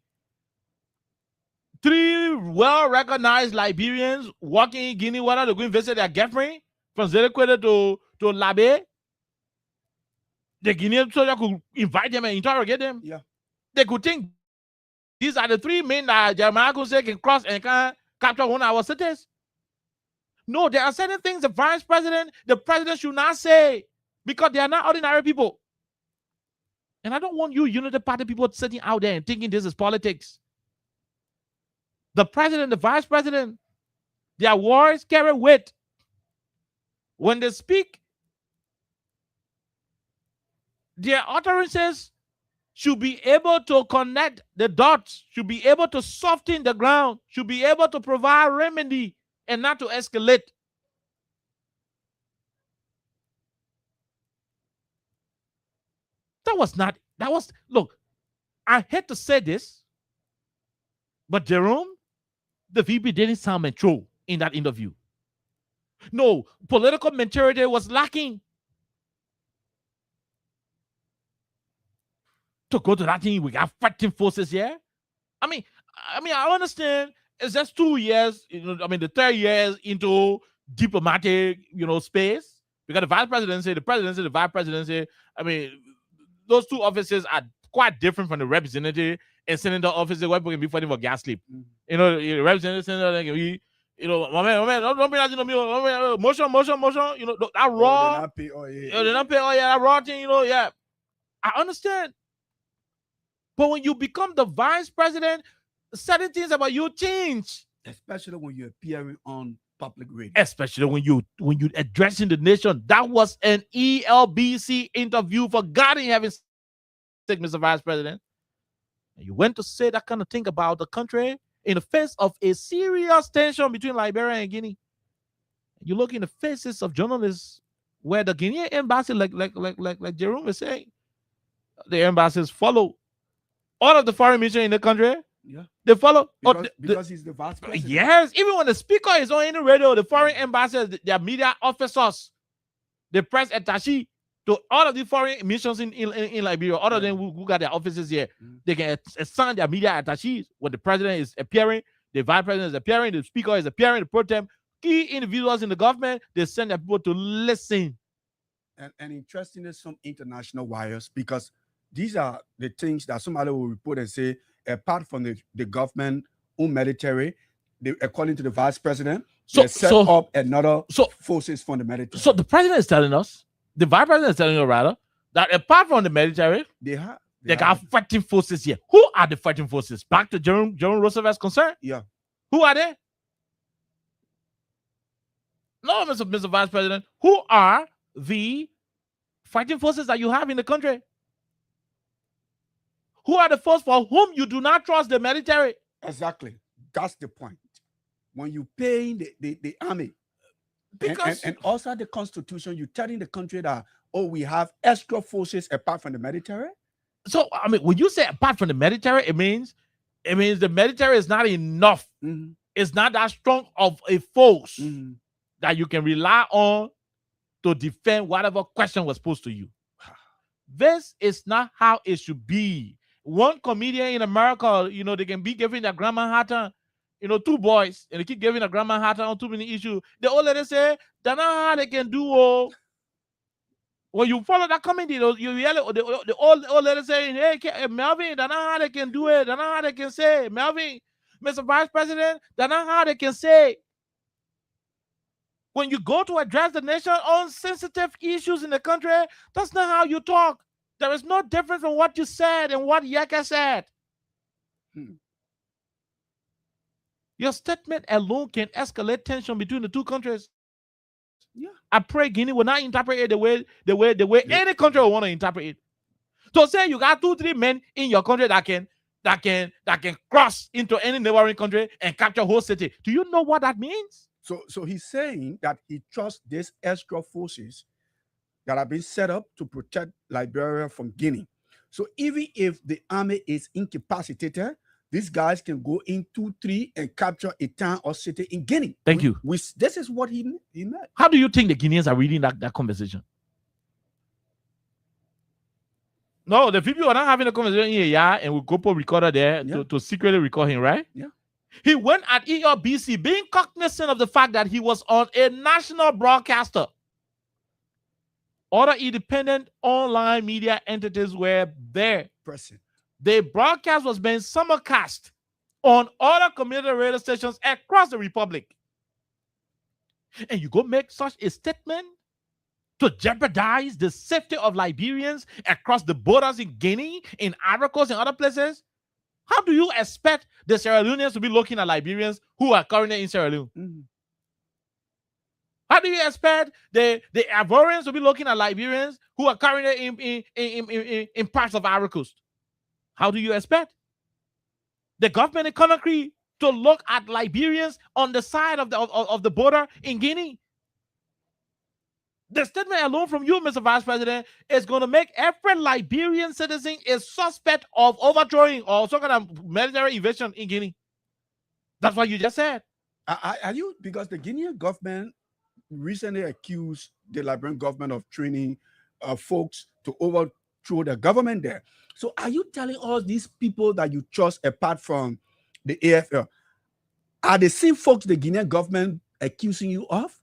3 well-recognized Liberians working in Guinea, whether they're going to visit their girlfriend from Zedekwede to Labe. The Guinean soldier could invite them and interrogate them. Yeah. They could think these are the 3 men that Jeremiah could say can cross and can capture one of our cities. No, there are certain things the president should not say because they are not ordinary people. And I don't want you Unity Party people sitting out there and thinking this is politics. The president, the vice president, their words carry weight. When they speak, their utterances should be able to connect the dots, should be able to soften the ground, should be able to provide remedy and not to escalate. Look, I hate to say this, but Jerome, the VP didn't sound mature in that interview. No, political maturity was lacking. To go to that thing, we got fighting forces here. I mean, I understand it's just 2 years, the 3rd year into diplomatic, space. We got the vice presidency, the presidency, the vice presidency. I mean, those 2 offices are quite different from the representative and senator offices where people can be fighting for gas sleep. The representative, senator, they can be, my man, don't be asking me, motion, that raw. They're not pay, that raw thing, yeah. I understand. But when you become the vice president, certain things about you change. Especially when you're appearing on public radio. Especially when you addressing the nation. That was an ELBC interview, for God in heaven's sake, Mr. Vice President. And you went to say that kind of thing about the country in the face of a serious tension between Liberia and Guinea. You look in the faces of journalists where the Guinean embassy, like Jerome is saying, the embassies follow all of the foreign missions in the country. Yeah. They follow. Because he's the vice president. Yes. Even when the speaker is on any radio, the foreign ambassadors, their media officers, the press attaché to all of the foreign missions in Liberia, other than who got their offices here, they can assign their media attachés when the president is appearing, the vice president is appearing, the speaker is appearing, the pro tem, key individuals in the government, they send their people to listen. And interestingly, some international wires, because these are the things that somebody will report and say, apart from the government own military, according to the vice president, they set up another forces from the military. So the president is telling us, the vice president is telling us rather, that apart from the military, they got fighting forces here. Who are the fighting forces? Back to Jerome Roosevelt's concern? Yeah. Who are they? No, Mr. Vice President. Who are the fighting forces that you have in the country? Who are the forces for whom you do not trust the military? Exactly. That's the point. When you pay the army, and also the constitution, you're telling the country that, we have extra forces apart from the military. So, when you say apart from the military, it means the military is not enough. Mm-hmm. It's not that strong of a force that you can rely on to defend whatever question was posed to you. This is not how it should be. One comedian in America, they can be giving their grandma hard time, 2 boys, and they keep giving their grandma hard time on too many issues. The old lady say, that's not how they can do. When you follow that comedy, you yell it, the old lady saying, hey, Melvin, that's not how they can do it. That's not how they can say, Melvin, Mr. Vice President, that's not how they can say. When you go to address the nation on sensitive issues in the country, that's not how you talk. There is no difference from what you said and what Yeka said. Your statement alone can escalate tension between the two countries. Yeah. I pray Guinea will not interpret it the way any country will want to interpret it. So say you got 2-3 men in your country that can cross into any neighboring country and capture whole city. Do you know what that means? So he's saying that he trusts these extra forces that have been set up to protect Liberia from Guinea. So even if the army is incapacitated, these guys can go in 2-3 and capture a town or city in Guinea. Thank you. This is what he meant. How do you think the Guineans are reading that conversation? No, the people are not having a conversation here, yeah, and with GoPro recorder there to secretly record him, right? Yeah. He went at ELBC being cognizant of the fact that he was on a national broadcaster. Other independent online media entities were there. Present. The broadcast was being simulcast on other community radio stations across the republic. And you go make such a statement to jeopardize the safety of Liberians across the borders in Guinea, in Ivory Coast, and other places? How do you expect the Sierra Leoneans to be looking at Liberians who are currently in Sierra Leone? Mm-hmm. How do you expect the Ivorians to be looking at Liberians who are currently in parts of Ivory Coast? How do you expect the government in Conakry to look at Liberians on the side of the border in Guinea? The statement alone from you, Mr. Vice President, is going to make every Liberian citizen a suspect of overthrowing or some kind of military evasion in Guinea. That's what you just said. Are you, because the Guinean government recently accused the Liberian government of training folks to overthrow the government there. So are you telling all these people that you trust apart from the AFL, are the same folks the Guinean government accusing you of?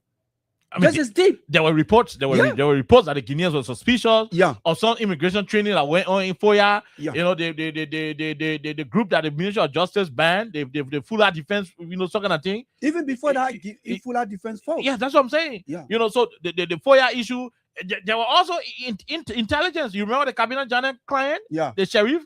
I mean, this is deep. There were reports. There were reports that the Guineans were suspicious. Yeah. Of some immigration training that went on in Foya. Yeah. You know, the group that the Ministry of Justice banned, the full defense, you know, some kind of thing. Even before that, full defense folks. Yeah, that's what I'm saying. Yeah. You know, so the Foya issue. There were also intelligence. You remember the Cabinet Janet client? Yeah. The sheriff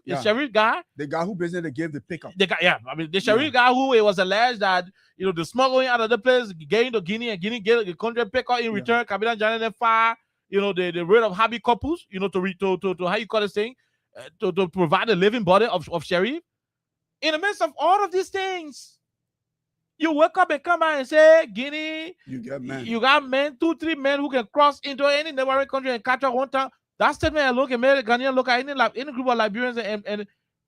guy. The guy who basically gave the pickup. The guy, I mean, the sheriff guy who it was alleged that, you know, the smuggling out of the place, getting to Guinea, and Guinea get the country pickup in return. Cabinet Janet then fire, you know, the rate of happy couples, you know, to how you call this thing, to provide a living body of sheriff. In the midst of all of these things, you wake up and come out and say, Guinea, you got men, 2-3 men who can cross into any neighboring country and capture one town. That statement alone can make the Ghanaian look at any group of Liberians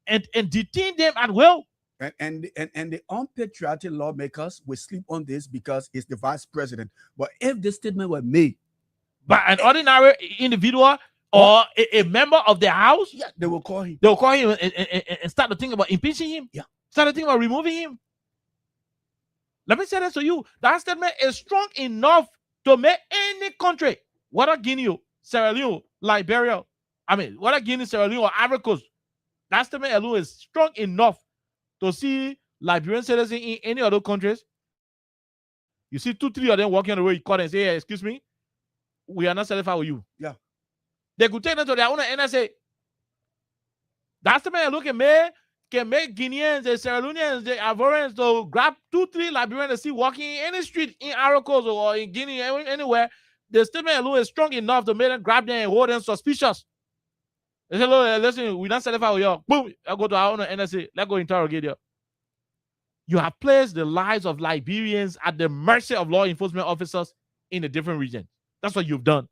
and detain them at will. And the unpatriotic lawmakers will sleep on this because it's the vice president. But if this statement were made by an ordinary individual or a member of the house, they will call him. They will call him and start to think about impeaching him. Yeah. Start to think about removing him. Let me say this to you. That statement is strong enough to make any country, whether Guinea, Sierra Leone, Liberia, whether Guinea, Sierra Leone, or Ivory Coast, that statement alone is strong enough to see Liberian citizens in any other countries. You see 2-3 of them walking on the road, you call and say, hey, excuse me, we are not satisfied with you. Yeah. They could take them to their own NSA. That statement alone can make Guineans, the Sierra Leoneans, the Ivorians to grab 2-3 Liberians to see walking in any street in Ivory Coast or in Guinea, anywhere. The statement alone is strong enough to make them grab them and hold them suspicious. They say, look, listen, we're not satisfied with you. Boom, I go to our own NSA. Let's go interrogate you. You have placed the lives of Liberians at the mercy of law enforcement officers in the different regions. That's what you've done.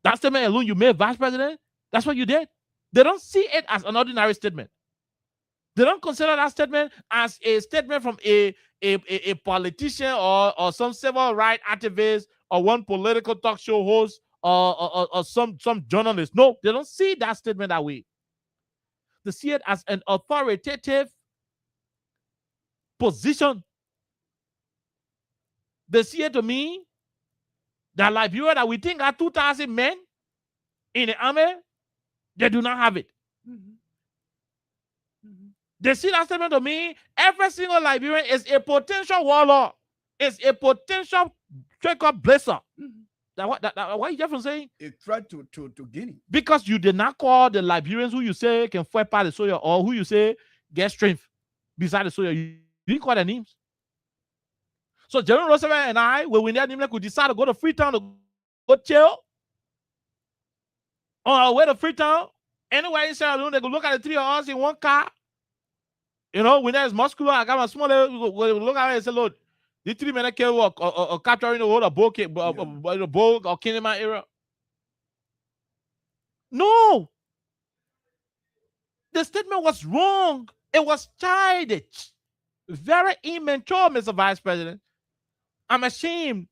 That statement alone you made, Vice President, that's what you did. They don't see it as an ordinary statement. They don't consider that statement as a statement from a politician or some civil rights activist or one political talk show host or some journalist. No, they don't see that statement that way. They see it as an authoritative position. They see it to me that Liberia that we think are 2,000 men in the army, they do not have it. Mm-hmm. They see that statement to me, every single Liberian is a potential warlord. It's a potential trade-up blazer. Mm-hmm. What are you just saying? A threat to Guinea. Because you did not call the Liberians who you say can fight part of the soil or who you say get strength beside the soil. You You didn't call their names. So Jerome Roosevelt and I, when we could decide to go to Freetown to go chill on our way to Freetown, anywhere in Sierra Leone, they could look at the three of us in one car. You know, when there's muscular, I got my small, we look at it and say, Lord, the 3 men came or capturing the whole of Bow or Kinema era. No. The statement was wrong. It was childish. Very immature, Mr. Vice President. I'm ashamed.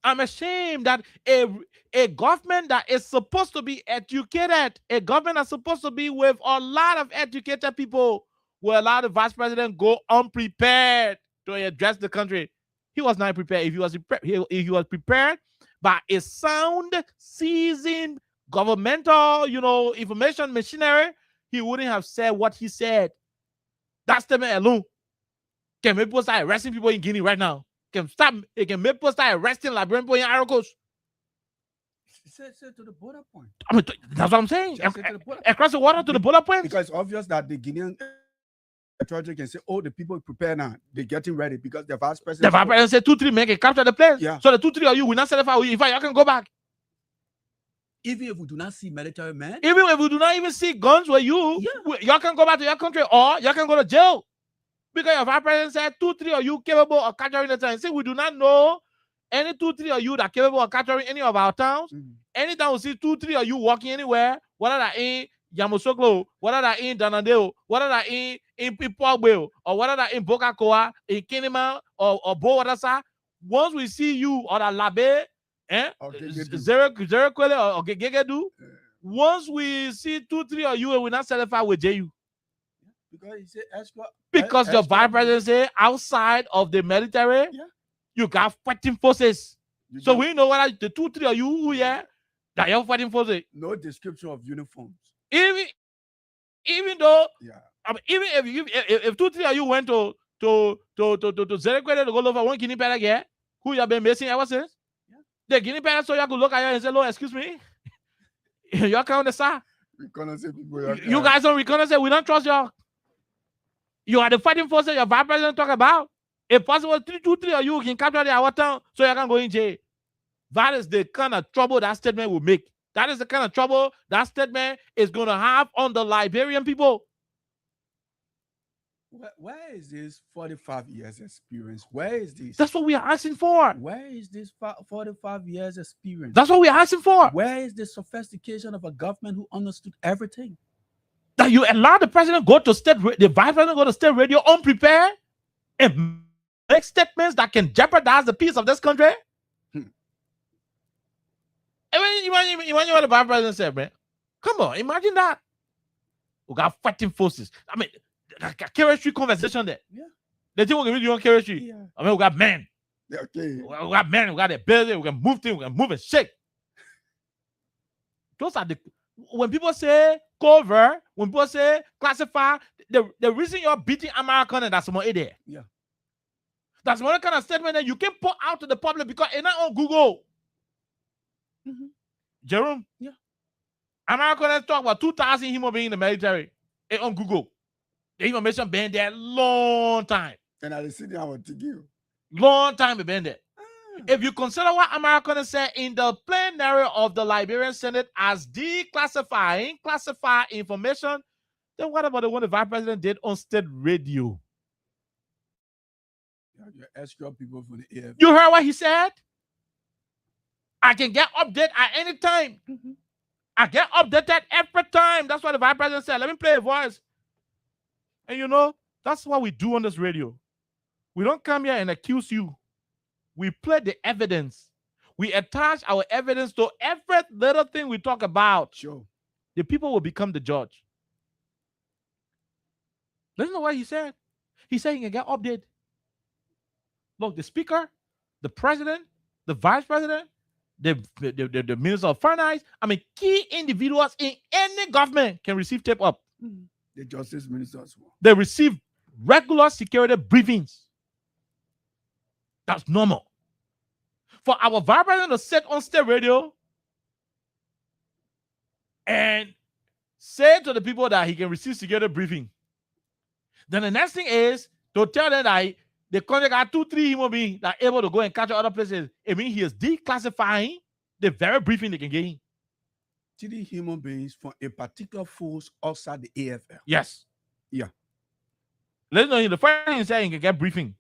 I'm ashamed that a government that is supposed to be educated, a government that's supposed to be with a lot of educated people, will allow the Vice President go unprepared to address the country. He was not prepared. If he was prepared by a sound, seasoned governmental, information machinery, he wouldn't have said what he said. That statement alone can make people start arresting people in Guinea right now. It can make people start arresting Liberian people in Ivory Coast. Say to the border point. I mean, that's what I'm saying. Across the water to the border point. Because it's obvious that the Guinean authority can say, oh, the people prepare now. They're getting ready because the Vice President. The Vice President said 2-3 men can capture the place. Yeah. So the 2-3 of you will not sell it for you. If I can go back. Even if we do not see military men. Even if we do not even see guns where y'all can go back to your country or y'all can go to jail. Because your Vice President said 2-3 of you capable of capturing the town. See, we do not know any 2-3 of you that are capable of capturing any of our towns. Anytime we see 2-3 of you walking anywhere, whether they're in Yamoussoukro, whether they're in Danandeo, whether they're in Pipogbe, or whether they're in Bokakoa, in Kinema, or Bowadasa, once we see you or the Labe, Zero Kwele or Gegedu, once we see 2-3 of you and we're not satisfied with JU. Because the Vice President say outside of the military, you got fighting forces. So we know what the 2-3 of you that you're fighting forces. No description of uniforms. Even though, I mean, even if 2-3 of you went to Zero Kwele to go look for one Guinea pig again, who you have been missing ever since? The Guinea pig, so you could look at you and say, "Lord, excuse me, y'all can't understand. You guys don't reconnaissance. We don't trust y'all. You are the fighting forces your Vice President talk about. If possible, 2-3 of you can capture our town so you can go in jail." That is the kind of trouble that statement will make. That is the kind of trouble that statement is going to have on the Liberian people. Where is this 45 years experience? Where is this? That's what we are asking for. Where is this 45 years experience? That's what we are asking for. Where is the sophistication of a government who understood everything? That you allow the president the Vice President go to state radio unprepared and make statements that can jeopardize the peace of this country? Imagine what the Vice President said, man. Come on, imagine that. We got fighting forces. I mean, chemistry conversation there. Yeah. They think we can really do chemistry. Yeah. I mean, we got men. Okay. We got men. We got the ability. We can move things. We can move and shake. Those are when people say cover, when people say classify, the reason you're beating American and that's more there. Yeah. That's one kind of statement that you can put out to the public because it's not on Google. Jerome? Yeah. Americans talk about 2,000 human beings in the military. It's on Google. The information been there long time. And I see I want to give. Long time it been there. If you consider what Americans said in the plenary of the Liberian Senate as classified information, then what about the one the Vice President did on state radio? You ask your people from the air. You heard what he said? I can get updated at any time. I get updated every time. That's what the Vice President said. Let me play a voice. And that's what we do on this radio. We don't come here and accuse you. We play the evidence. We attach our evidence to every little thing we talk about. Sure. The people will become the judge. Listen to what he said. He said he can get updated. Look, the speaker, the president, the vice president, the minister of finance, key individuals in any government can receive tape up. The justice minister as well. They receive regular security briefings. That's normal. For our vice president to sit on state radio and say to the people that he can receive security briefing, then the next thing is to tell them that the country got 2-3 human beings that are able to go and capture other places. It means he is declassifying the very briefing they can get in. 3 human beings from a particular force outside the AFL. Yes. Yeah. Let's know the first thing he said, he can get briefing.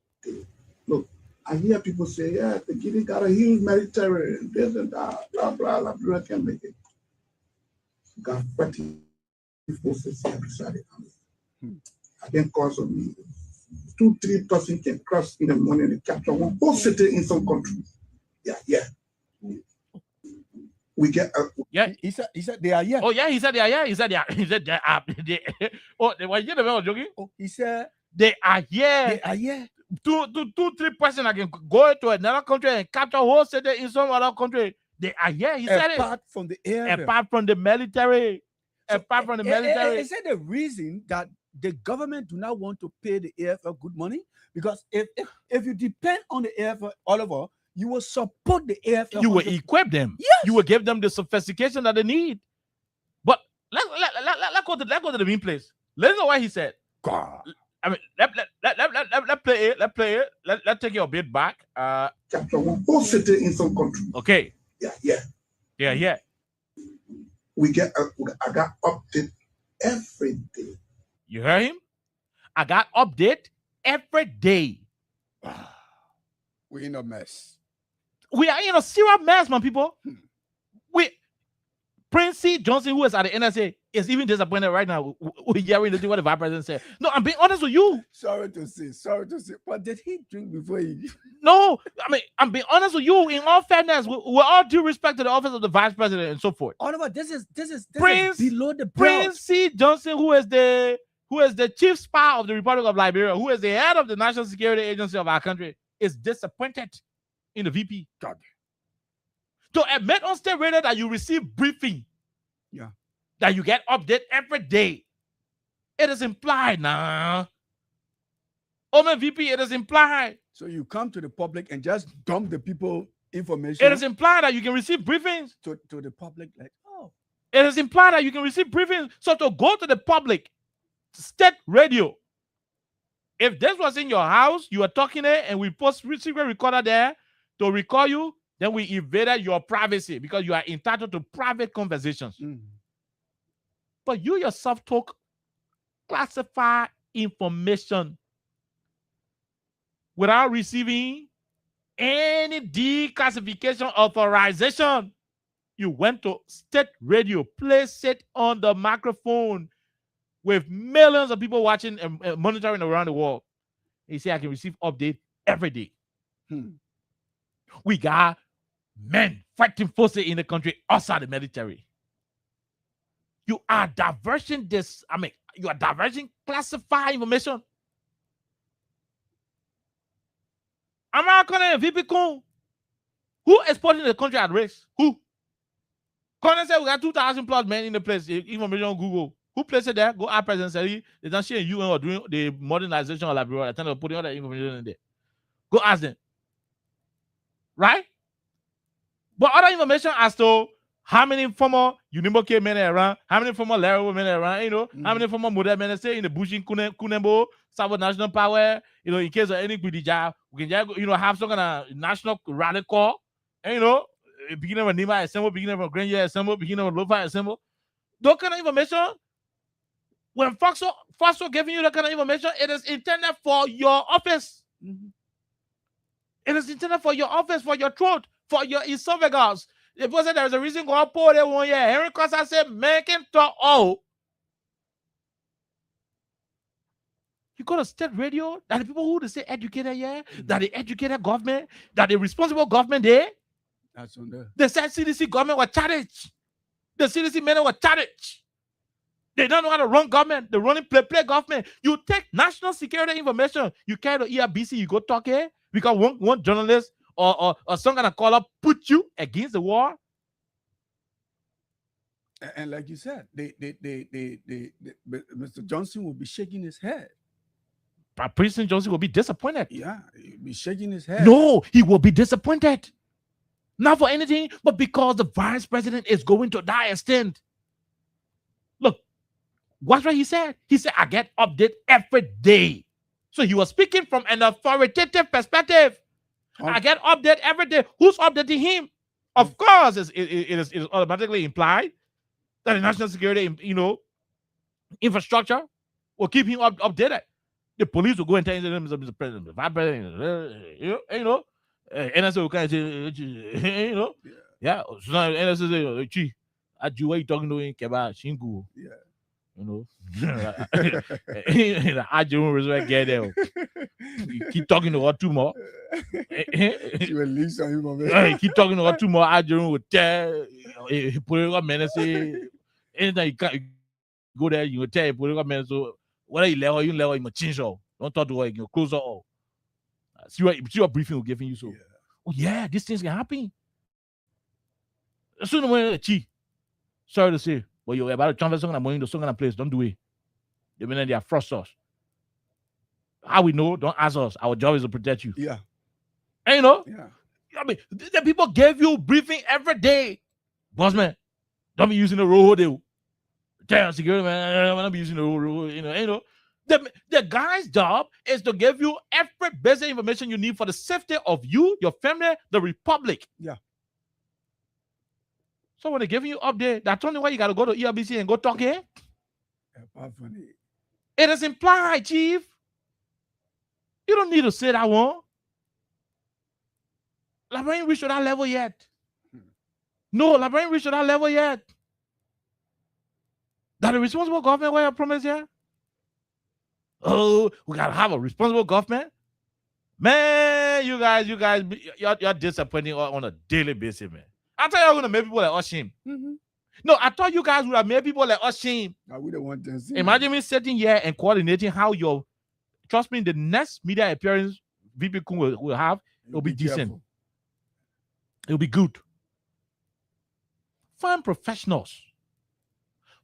Look, I hear people say, yeah, the Guinea got a huge military and this and that, blah, blah, blah, blah, can make it. Got 40 forces here beside the army. Again, cause of me. 2-3 persons can cross in the morning and capture one whole city in some countries. Yeah. We get He said they are here. Oh yeah, he said they are here. He said they are. Oh, were you the joking? Oh, he said they are here. They are here. 2-3 persons that can go to another country and capture a whole city in some other country. They are here. He said apart from the AFL. Apart from the military. Apart from the military. Is that the reason that the government do not want to pay the AFL good money? Because if you depend on the AFL, Oliver, you will support the AFL. You will equip them. Yes. You will give them the sophistication that they need. But let's go to the main place. Let's know what he said. God. I mean, let's play it. Let's play it. Let's take your bit back. Capture one whole city in some country. Okay. Yeah. We get. I got update every day. You heard him? I got update every day. We're in a mess. We are in a serious mess, man, people. Prince C. Johnson, who is at the NSA, is even disappointed right now. We're hearing what the vice president said. No, I'm being honest with you. Sorry to say. But did he drink before he? No, I mean, I'm being honest with you. In all fairness, with all due respect to the office of the vice president and so forth. Oliver, this is Prince, below the belt. Prince C. Johnson, who is the chief spy of the Republic of Liberia, who is the head of the National Security Agency of our country, is disappointed in the VP. God. To admit on state radio that you receive briefing, that you get update every day, it is implied now. Oh, my VP, it is implied. So you come to the public and just dump the people information. It is implied that you can receive briefings to the public, like, oh. It is implied that you can receive briefings. So to go to the public, state radio. If this was in your house, you are talking there, and we post secret recorder there to record you, then we invaded your privacy because you are entitled to private conversations. But you yourself took classified information without receiving any declassification authorization. You went to state radio, place it on the microphone with millions of people watching and monitoring around the world. You say, I can receive update every day. We got men fighting forces in the country outside the military. You are diverging this. I mean, you are diverging classified information. American and VP Kun, who is putting the country at risk? Who? Colonel said we got 2,000 plus men in the place. Information on Google. Who placed it there? Go ask President Seri. They don't share UN or doing the modernization of Liberia. I tell them putting all that information in there. Go ask them. Right? But other information as to how many former Unimoke men are around, how many former Laravel men are around, how many former model men stay in the bush in Kunembo, Savo National Power, in case of any Kudija, we can just, have some kind of national rally call, and, beginning of Nima Assemble, beginning of Granger Assemble, beginning of Lofa Assemble. Those kind of information, when Foxo giving you that kind of information, it is intended for your office. It is intended for your office, for your throat, for your esophagus. The person there is a reason go up there 1 year. Henry Costa said, making talk. Oh, you got a state radio that the people who they say educated here, that the educated government, that the responsible government there. That's on there. They said CDC government was challenged. The CDC men were challenged. They don't know how to run government. They're running play government. You take national security information, you carry the ERBC, you go talk here because one journalist or some kind of caller put you against the war. And like you said, Mr. Johnson will be shaking his head. President Johnson will be disappointed. Yeah, he'll be shaking his head. No, he will be disappointed. Not for anything, but because the vice president is going to that extent. Look, what's what he said? He said, I get update every day. So he was speaking from an authoritative perspective. I get update every day. Who's updating him? Of course, it is automatically implied that the national security, infrastructure will keep him updated. The police will go and tell him, Mr. President, the Vice President, NSA will kind of say, yeah. So now NSA say, Chief, why you talking to him about Shinku? Yeah. I don't get there. Keep talking to her two more. She will leave on him. Keep talking to her two more. I don't will tell political menace. Anytime you can't go there, you will tell political menace. So whether you let her, you must change her. Don't talk to her, you close her all. See what briefing will giving you. So, oh yeah, these things can happen. As soon as Chief, sorry to say, but you're about to transfer something and money to some kind of place. Don't do it. They mean they are fraudsters. How we know? Don't ask us. Our job is to protect you. Yeah. And yeah. I mean, the people gave you briefing every day. Boss man, don't be using the road. Tell security man, don't be using the road. The guy's job is to give you every basic information you need for the safety of you, your family, the republic. Yeah. So when they're giving you update, that's only why you got to go to ERBC and go talk here. It is implied, Chief. You don't need to say that one. Librarian reached to that level yet. No, librarian reached to that level yet. That the responsible government what I promise here? Oh, we gotta have a responsible government. Man, you guys, you're disappointing on a daily basis, man. I thought you're gonna make people like us shame. No, I thought you guys would have made people like us shame. We don't want to see. Imagine me sitting here and coordinating how your, trust me, the next media appearance VP Kun will have, it'll be decent. Careful. It'll be good. Find professionals.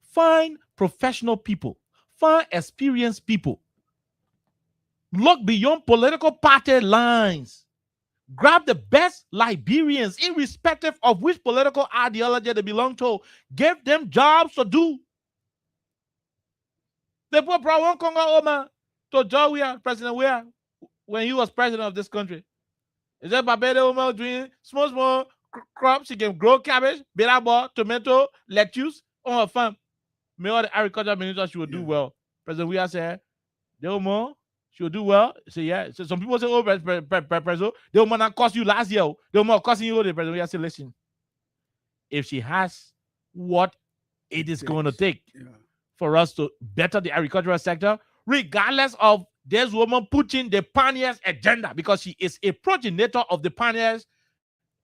Find professional people. Find experienced people. Look beyond political party lines. Grab the best Liberians, irrespective of which political ideology they belong to. Give them jobs to do. They put Prawan Congo Oma to Joe President Weah, when he was president of this country. Is that Babede Oma doing small crops? He can grow cabbage, bitter ball, tomato, lettuce on her farm. May all the agriculture minister she will do well. President Weah said, Delmo, she will do well. So yeah. So some people say, oh, President, they will not cost you last year. They will not cost you the President. We are saying, listen, if she has what it is going to take for us to better the agricultural sector, regardless of this woman pushing the pioneers agenda, because she is a progenitor of the pioneers,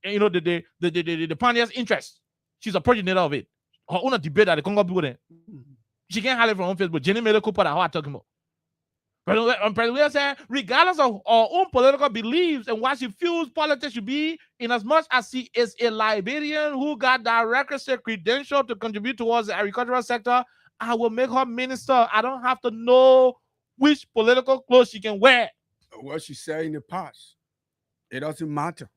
the pioneers' interest. She's a progenitor of it. Her own debate at the Congo people there. She can't have it from her Facebook. Jenny made a coup at how talking about. President Weah said, regardless of our own political beliefs and what she feels politics should be, in as much as she is a Liberian who got that requisite credential to contribute towards the agricultural sector, I will make her minister. I don't have to know which political clothes she can wear. What she said in the past, it doesn't matter.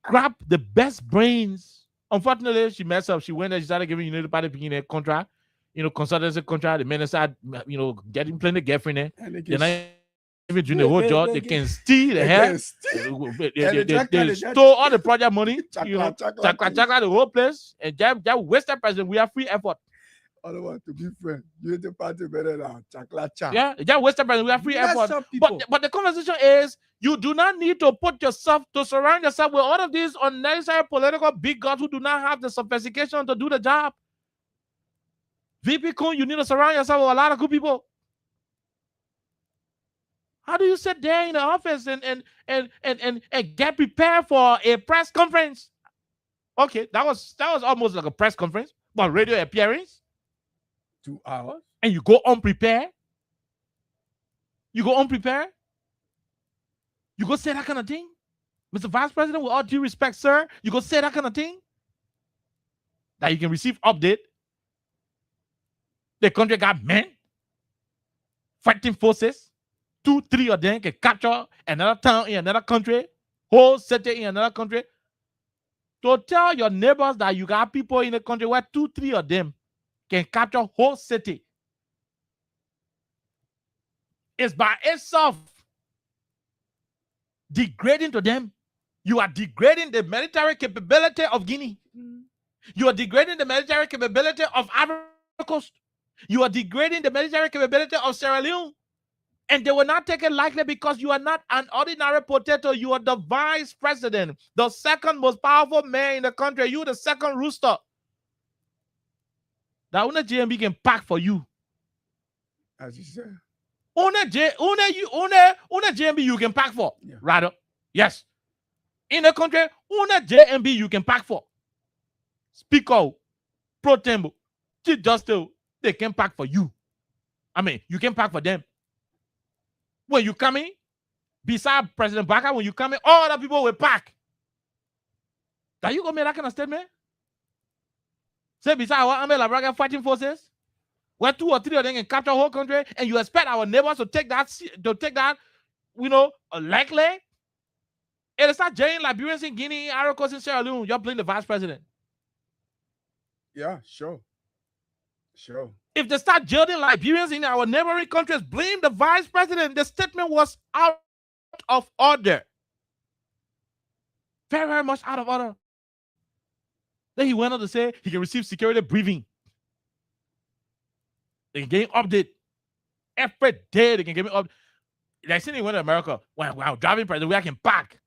Grab the best brains. Unfortunately, she messed up. She went and she started giving United Party picking a contract. Consultancy contract, the minister, getting plenty of girlfriend there. They're not even doing the whole job. They can steal the hair. They stole all the project money. Chakla the whole place. And just wasted president. We have free effort. I don't want to be friends. You the party better than Chakla. Yeah, just wasted president. We have free effort. But the conversation is, you do not need to surround yourself with all of these unnecessary political big guns who do not have the sophistication to do the job. VP Kun, you need to surround yourself with a lot of good people. How do you sit there in the office and get prepared for a press conference? Okay, that was almost like a press conference, but radio appearance. 2 hours. And you go unprepared. You go unprepared. You go say that kind of thing. Mr. Vice President, with all due respect, sir, you go say that kind of thing. That you can receive update. The country got men, fighting forces, 2, 3 of them can capture another town in another country, whole city in another country. To tell your neighbors that you got people in the country where 2, 3 of them can capture whole city. It's by itself degrading to them. You are degrading the military capability of Guinea. You are degrading the military capability of Ivory Coast. You are degrading the military capability of Sierra Leone. And they will not take it lightly because you are not an ordinary potato. You are the vice president, the second most powerful man in the country. You the second rooster. That only JMB can pack for you. As you said. Only JMB you can pack for. Yeah. Rather. Yes. In the country, only JMB you can pack for. Speaker, Pro Tem, Chief Justice, they can pack for you. I mean, you can pack for them. When you come in, beside President Baka, when you come in, all the people will pack. Are you going to make that kind of statement? Say beside our Army Labraga fighting forces, where 2 or 3 of them can capture the whole country, and you expect our neighbors to take that, likely? It is not jailing Liberians in Guinea, Ivory Coast, and Sierra Leone. You're playing the vice president. Yeah, sure. Sure. If they start jailing Liberians in our neighboring countries, blame the vice president. The statement was out of order. Very, very much out of order. Then he went on to say he can receive security briefing. They can get update. Every day they can give me up. Like saying he went to America. When I'm driving president, where I can park.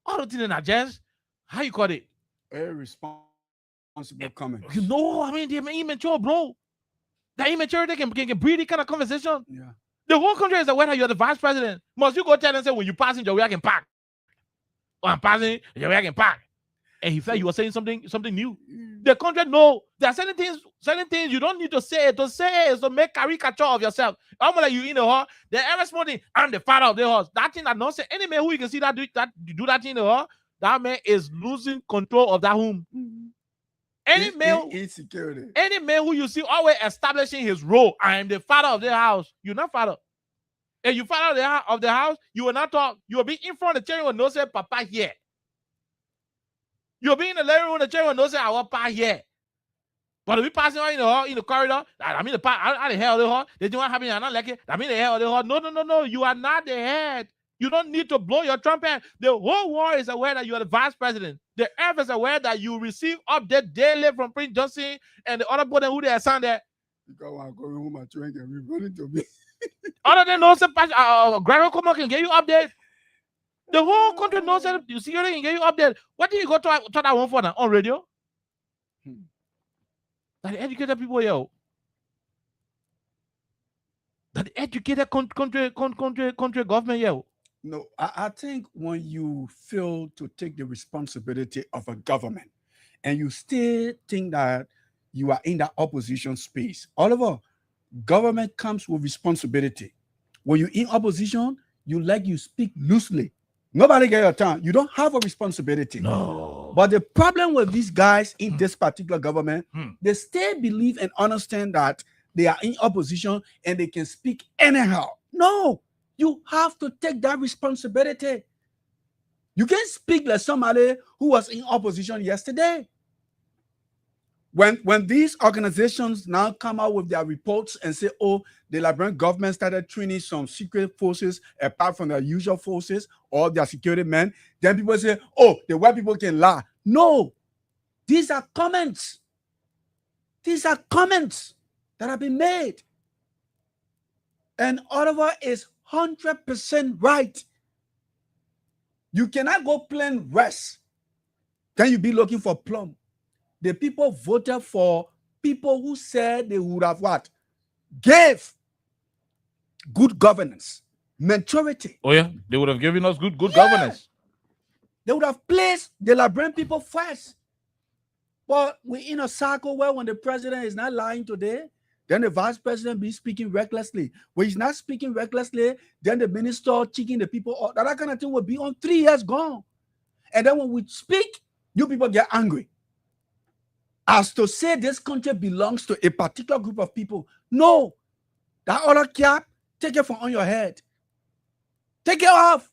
All the things in agents. How you call it? Irresponsible comments. You know, I mean, they're immature, bro. That immaturity can breed this kind of conversation. Yeah. The whole country is aware that you're the vice president. Must you go tell them say when you passing your way I can park? Or I'm passing your way I can park. And he felt you were saying something new. The country know there are certain things you don't need to say. To say is to make caricature of yourself. I'm like you in the hall. The every morning, I'm the father of the horse. That thing that nonsense. Any man who you can see that do that thing in the hall, that man is losing control of that home. Any man who you see always establishing his role, I am the father of the house. You're not father. If you father of the house, you will not talk. You will be in front of the chair and no say papa here. You'll be in the living room, the chair and no say our papa here. But if we passing in the corridor, I mean I the head of the hall. They do not have me, I not like it. I mean the head of the hall. No. You are not the head. You don't need to blow your trumpet. The whole world is aware that you are the vice president. The earth is aware that you receive update daily from Prince Johnson and the other boy who they assigned there. Because I'm going home and trying to be running to me. Other than those, Gregor Como can get you update. The whole country knows that you security can get you update. What did you go to that one for now? On radio? That the educated people, yo. That the educated country government, yo. No, I think when you fail to take the responsibility of a government and you still think that you are in that opposition space, Oliver, government comes with responsibility. When you're in opposition, you speak loosely. Nobody get your time. You don't have a responsibility. No. But the problem with these guys in this particular government, they still believe and understand that they are in opposition and they can speak anyhow. No. You have to take that responsibility. You can't speak like somebody who was in opposition yesterday. When these organizations now come out with their reports and say, oh, the Liberian government started training some secret forces apart from their usual forces or their security men, then people say, oh, the white people can lie. No, these are comments. These are comments that have been made. And Oliver is 100% right. You cannot go plain west. Then you be looking for plum. The people voted for people who said they would have what? Gave good governance, maturity. Oh yeah, they would have given us good governance. They would have placed the Liberian people first. But we're in a cycle where when the president is not lying today, then the vice president be speaking recklessly. When he's not speaking recklessly, then the minister cheating the people out. That kind of thing will be on 3 years gone. And then when we speak, you people get angry. As to say this country belongs to a particular group of people. No. That other cap, take it from on your head. Take it off.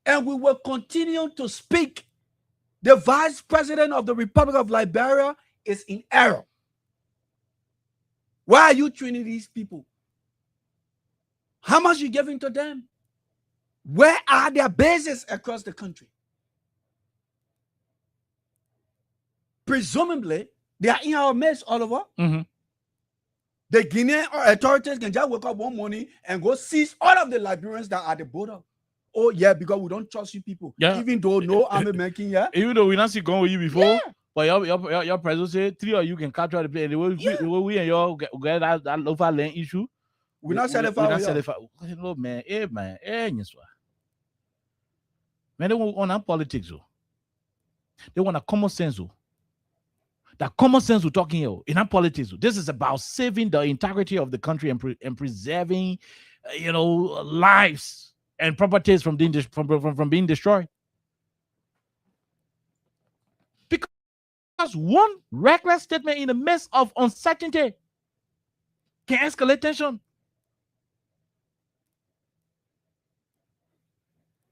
And we will continue to speak. The vice president of the Republic of Liberia is in error. Why are you training these people? How much you giving to them? Where are their bases across the country? Presumably, they are in our midst, Oliver. Mm-hmm. The Guinean authorities can just wake up one morning and go seize all of the Liberians that are at the border. Oh, yeah, because we don't trust you people. Yeah. Even though no army making, yeah. Even though we not see going with you before, Yeah. but your president say 3 of you can capture the place. The way we and y'all get that local land issue. We're not satisfied. No, man. Man, man, they want on politics. They want a common sense. That common sense we're talking here in our politics. This is about saving the integrity of the country and preserving, lives and properties from being destroyed. Because one reckless statement in the midst of uncertainty can escalate tension.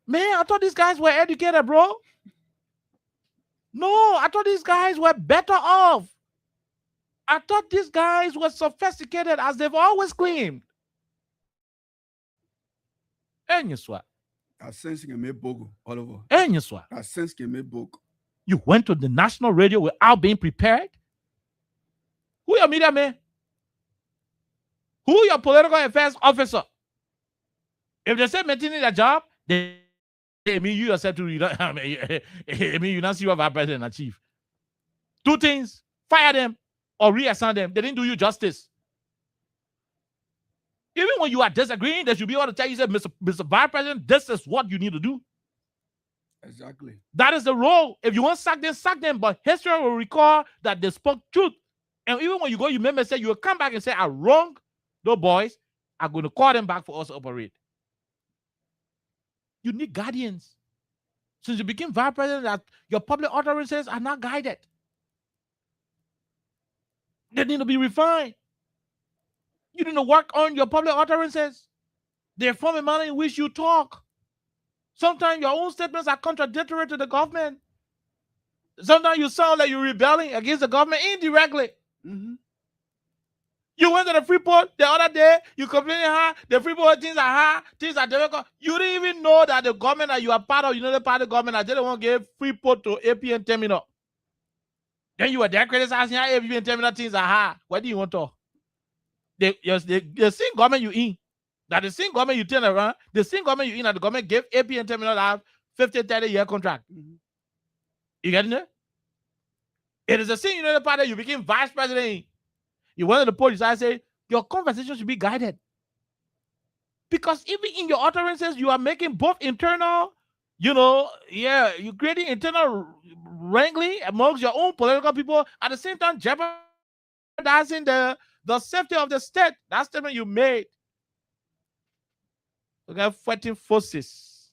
Man, I thought these guys were educated, bro. No, I thought these guys were better off. I thought these guys were sophisticated as they've always claimed. And you swear. That sense can make bogo all over. And you swear. That sense can make bogo. You went to the national radio without being prepared? Who your media man? Who your political affairs officer? If they say maintaining their job, they mean you yourself to you not see what our president achieve. Two things: fire them or reassign them. They didn't do you justice. Even when you are disagreeing, they should be able to tell you, say, Mr. Vice President, this is what you need to do. Exactly. That is the role. If you want to sack them. But history will recall that they spoke truth. And even when you go, you remember, say, you will come back and say, I'm wrong. Those boys are going to call them back for us to operate. You need guardians. Since you became vice president, that your public utterances are not guided. They need to be refined. You need to work on your public utterances. They form a manner in which you talk. Sometimes your own statements are contradictory to the government. Sometimes you sound like you're rebelling against the government indirectly. Mm-hmm. You went to the Freeport the other day, you complaining how the Freeport things are high, things are difficult. You didn't even know that the government that you are part of, the part of the government that didn't want to give Freeport to APN terminal. Then you were there criticizing how APN terminal things are high. What do you want to? The same government you in, that the same government you turn around, the same government you in, that the government gave APN terminal that have 50, 30-year contract. Mm-hmm. You getting it? It is the same party you became vice president. You went to the police, I say, your conversation should be guided. Because even in your utterances, you are making both internal, you're creating internal wrangling amongst your own political people, at the same time jeopardizing the safety of the state. That statement you made. We got fighting forces.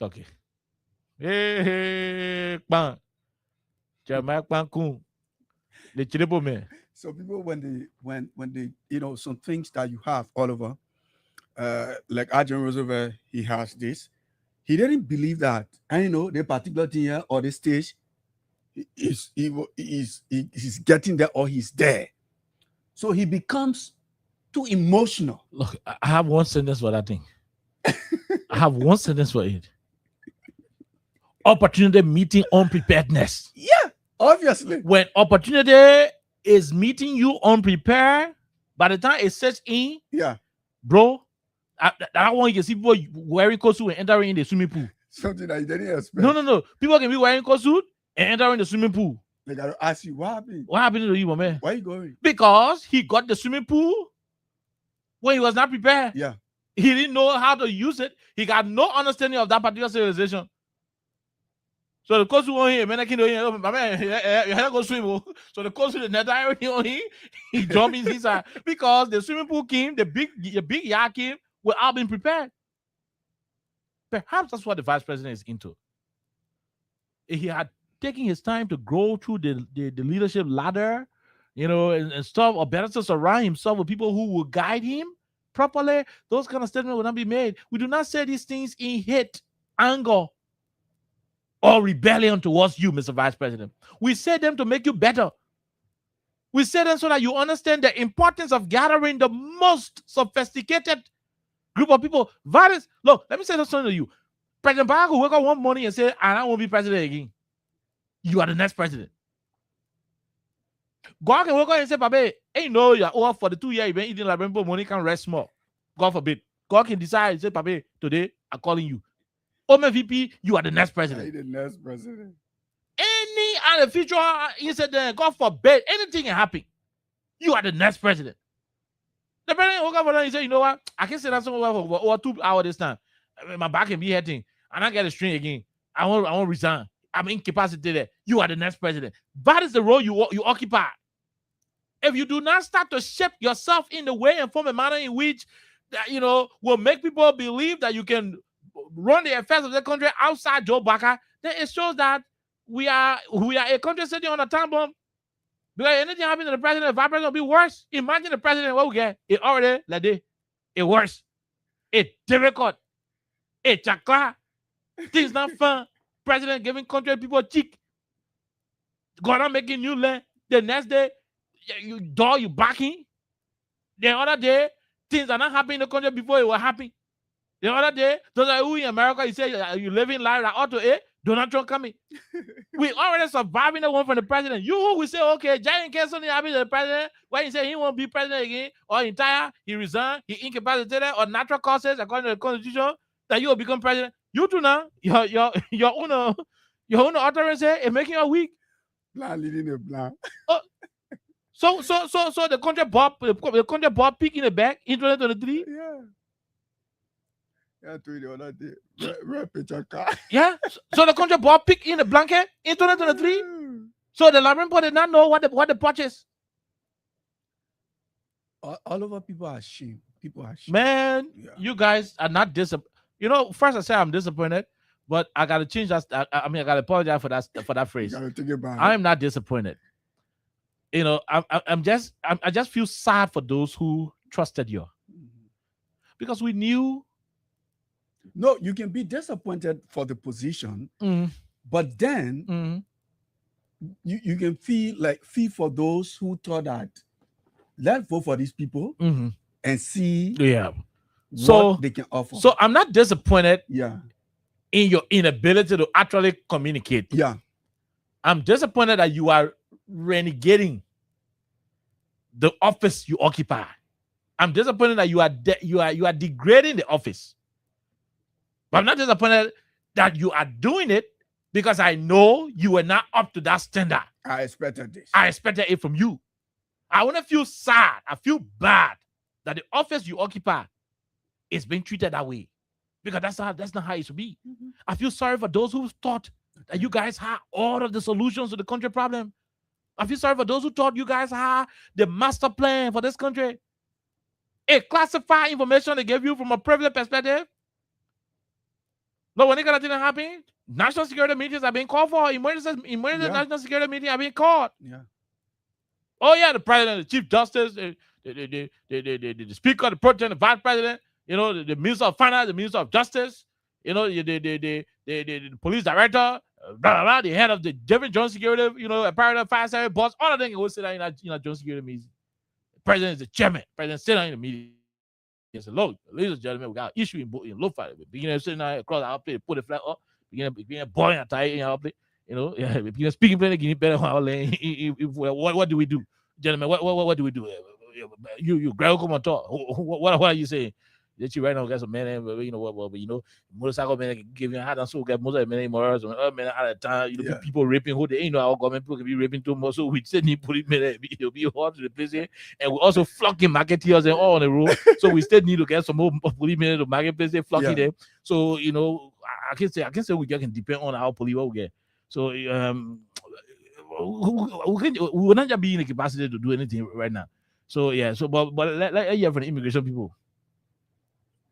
Okay. Hey, bang. So people, when they some things that you have all over, like Adrian Roosevelt, he has this. He didn't believe that. And the particular thing here or the stage, he's getting there or he's there. So he becomes too emotional. Look, I have one sentence for that thing. I have one sentence for it. Opportunity meeting unpreparedness. Yeah, obviously. When opportunity is meeting you unprepared, by the time it sets in, bro, I want you to see people wearing coat suit and entering in the swimming pool. Something that you didn't expect. No. People can be wearing coat suit and entering the swimming pool. They gotta ask you, what happened? What happened to you, my man? Where are you going? Because he got the swimming pool when he was not prepared. Yeah. He didn't know how to use it. He got no understanding of that particular civilization. So the coach on him, man, I can't do it. My man, you had to go swim. So the coach the net on him, he jumped inside because the swimming pool came, the big yacht came without being prepared. Perhaps that's what the vice president is into. He had taken his time to grow through the leadership ladder, and stuff, or better to surround himself with people who will guide him properly. Those kind of statements will not be made. We do not say these things in hate, anger, or rebellion towards you, Mr. Vice President. We say them to make you better. We say that so that you understand the importance of gathering the most sophisticated group of people. Look, let me say something to you. President Barack will wake up one morning and say, I won't be president again. You are the next president. God can wake up and say, Babe, ain't no, you're over for the 2 years you've been eating like money can rest small. God forbid. God can decide and say, Babe, today I'm calling you. Ome VP, you are the next president. The next president. Any other future incident, God forbid, anything can happen. You are the next president. The president woke up and say, you know what? I can say that somewhere for over 2 hours this time. My back can be hurting. And I get a string again. I won't resign. I'm incapacitated. You are the next president. That is the role you occupy. If you do not start to shape yourself in the way and form a manner in which that, will make people believe that you can run the affairs of the country outside Joe Baka, then it shows that we are a country sitting on a time bomb. Because anything happens to the president, the vice president will be worse. Imagine the president, what we get? It already, like this. It worse. It difficult. It chakla. Things not fun. President giving country people cheek. God on making new land. The next day, you backing. The other day, things are not happening in the country before it was happy. The other day, those are who in America, you say you living life like auto A, Donald Trump coming. We already surviving the one from the president. You who will say, okay, Giant case something happened to the president, when he say he won't be president again, or he resigned, he incapacitated, or natural causes according to the constitution, that you will become president. You too now, your own utterance here is making you weak. Plan leading a plan. So the country bought peak in the back in 2023. Yeah. Yeah, the other day. Yeah. So the country bought peak in the blanket in 2023. So the Labyrinth did not know what the purchase. All over people are ashamed. People are ashamed. Man, you guys are not disappointed. First I say I'm disappointed, but I gotta change that. I gotta apologize for that phrase. You gotta think about it. I'm not disappointed. I just feel sad for those who trusted you, because we knew. No, you can be disappointed for the position, but then you can feel for those who thought that let's vote for these people and see what they can offer. So I'm not disappointed in your inability to actually communicate. Yeah. I'm disappointed that you are renegating the office you occupy. I'm disappointed that you are degrading the office. But I'm not disappointed that you are doing it, because I know you were not up to that standard. I expected this. I expected it from you. I want to feel sad. I feel bad that the office you occupy is being treated that way, because that's not how it should be. I feel sorry for those who thought that you guys had all of the solutions to the country problem. I feel sorry for those who thought you guys had the master plan for this country. A classified information they gave you from a privileged perspective. No, when it didn't happen, national security meetings are being called for. Emergency national security meetings are being called. Yeah. Oh yeah, the president, the chief justice, the speaker, the president, the vice president, the minister of finance, the minister of justice, the police director, blah, blah, blah, the head of the different joint security, apparatus, fire service boss, all of them can go sit down in a joint security meeting. The president is the chairman. The president sit down in the meeting. He said, look, ladies and gentlemen, we got an issue in low fight. We begin sitting out across our plate, put the flag up, begin boiling and tight in our plate. Begin speaking plainly, getting better. What do we do? Gentlemen, what do we do? You grab come on talk. What are you saying? That you right now got some man, motorcycle man give you a hat and so get most of the men more men at a time. People raping who they ain't know our government people can be raping too much. So we send him police men, it'll be hard to the place here, and we also flocking marketeers and all on the road. So we still need to get some more police men to marketplace, they flocking them. So I can say we can depend on our police what we get. So we will not just be in the capacity to do anything right now. So but let hear from the immigration people.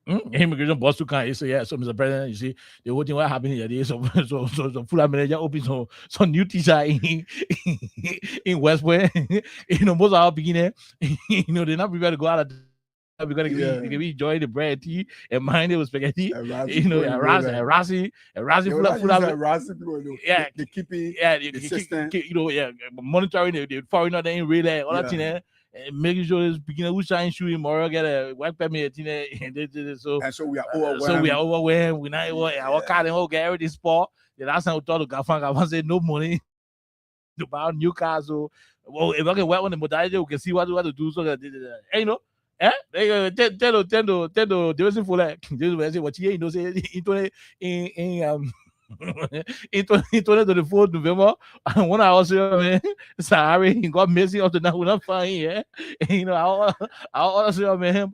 Immigration boss who can't say, so Mr. President, you see, the whole thing what happened here, so full manager open some new teacher in West Point. Most of our beginner, they're not prepared to go out of because they can be enjoying the bread tea and mine it was spaghetti. Rasi You know, people Rasi yeah, they keep it, yeah, the system. you know, yeah, monitoring the foreigner, they ain't really all that thing, and making sure this beginner who shine shoe in more get a work permit, so And so we are overwhelmed. overwhelmed. We not our card and all get everything sport. The last time we talked to Gafan said no money to buy new cars. So, well, if I can work on the modality, we can see what to do. So that, you know, they tendo, they wasn't for that. They say what you know, say in in 2024 November, and when I was man, sorry, he got messy up to now. We're not fine, yeah. You know, I also man,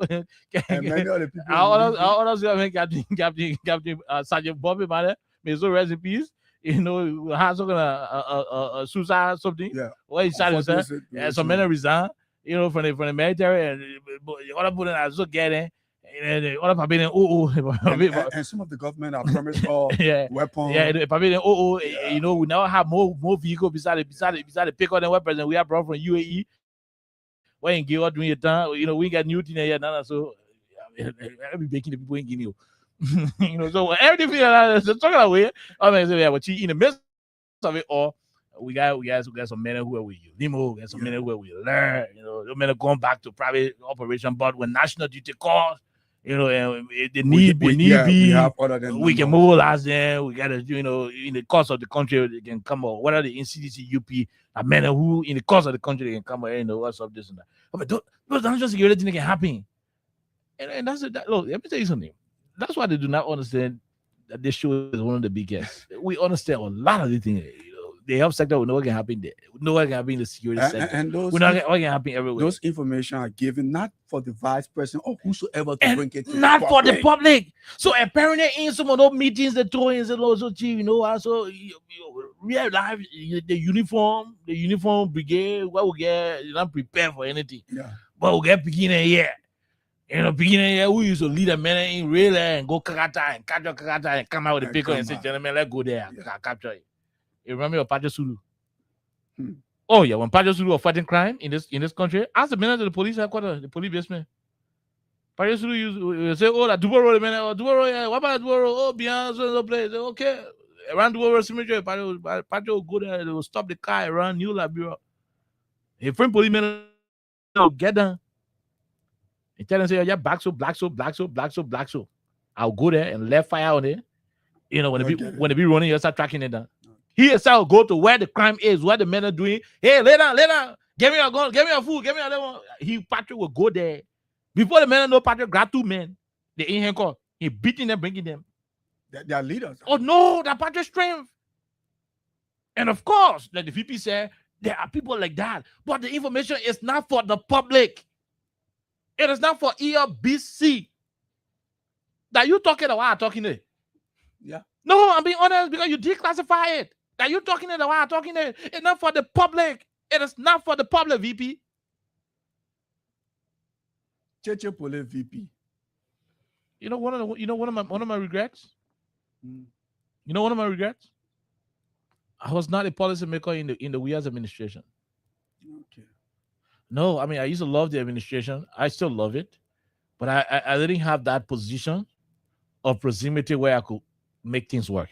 And many other people. I also man, Captain Sergeant Bobby, man, may so rest in peace. You know, has some a suicide or something. Yeah. Well, he started to say, some men resign. You know, from the military, and other people that also getting. And some of the government are promised all weapons. Yeah, you know, we now have more vehicles beside the pick on the weapons and we are brought from UAE. When you give out doing your time, you know, we got new thing here now, so I'll be making the people in Guinea. You know, so everything so talking away. I mean, say, but in the midst of it all, we got some men who are with you, Limo, we got some men who are with learn, you know, the men are going back to private operation, but when national duty calls, you know, and the need be, we can mobilize them. We gotta, you know, in the course of the country, they can come out. What are the NCDC, UP, men who in the course of the country they can come out, you know, what's up, this and that. But those national security thing can happen. And that's it. Look, let me tell you something. That's why they do not understand that this show is one of the biggest. We understand a lot of the things. The health sector, we know what can happen there. We know what can happen in the security sector. And those, we know what can happen everywhere. Those information are given not for the vice president or whosoever to bring it to not for the public. So apparently in some of those meetings, they throw in also, you know, also real life, the uniform brigade, what we get, you're not prepared for anything. Yeah. But we get beginning here. You know, beginning here, we used to lead a man in real and go Kakata and capture Kakata and come out with the pickle and say, gentlemen, let's go there. Capture it. You remember your Pajo Sulu? Oh yeah, when Pajo Sulu was fighting crime in this country, ask the manager of the police headquarters, the police basement. Pajo Sulu used say, "Oh, that Duboro, man, Duboro, yeah, what about Duboro? Oh, beyond so place, okay." Around Duboro cemetery, Pajo will go there, they will stop the car around New Liberia. A friend policeman will get down. He tell them, say, "Yeah, black so. I'll go there and left fire on it. You know, when they be running, you start tracking it down." He himself go to where the crime is, what the men are doing. Hey, lay down, give me your gun, give me your food, give me your level. Patrick will go there. Before the men know Patrick grab two men, they in handcuff. He beating them, bringing them. They are leaders. Oh no, that Patrick's strength. And of course, like the VP said, there are people like that. But the information is not for the public. It is not for ELBC. That you talking about talking there. Yeah. No, I'm being honest because you declassify it. That you talking it while talking it. It's not for the public. It is not for the public, VP. Cheche Pole VP. You know one of my regrets. You know one of my regrets. I was not a policymaker in the WIA's administration. Okay. No, I mean I used to love the administration. I still love it, but I didn't have that position of proximity where I could make things work.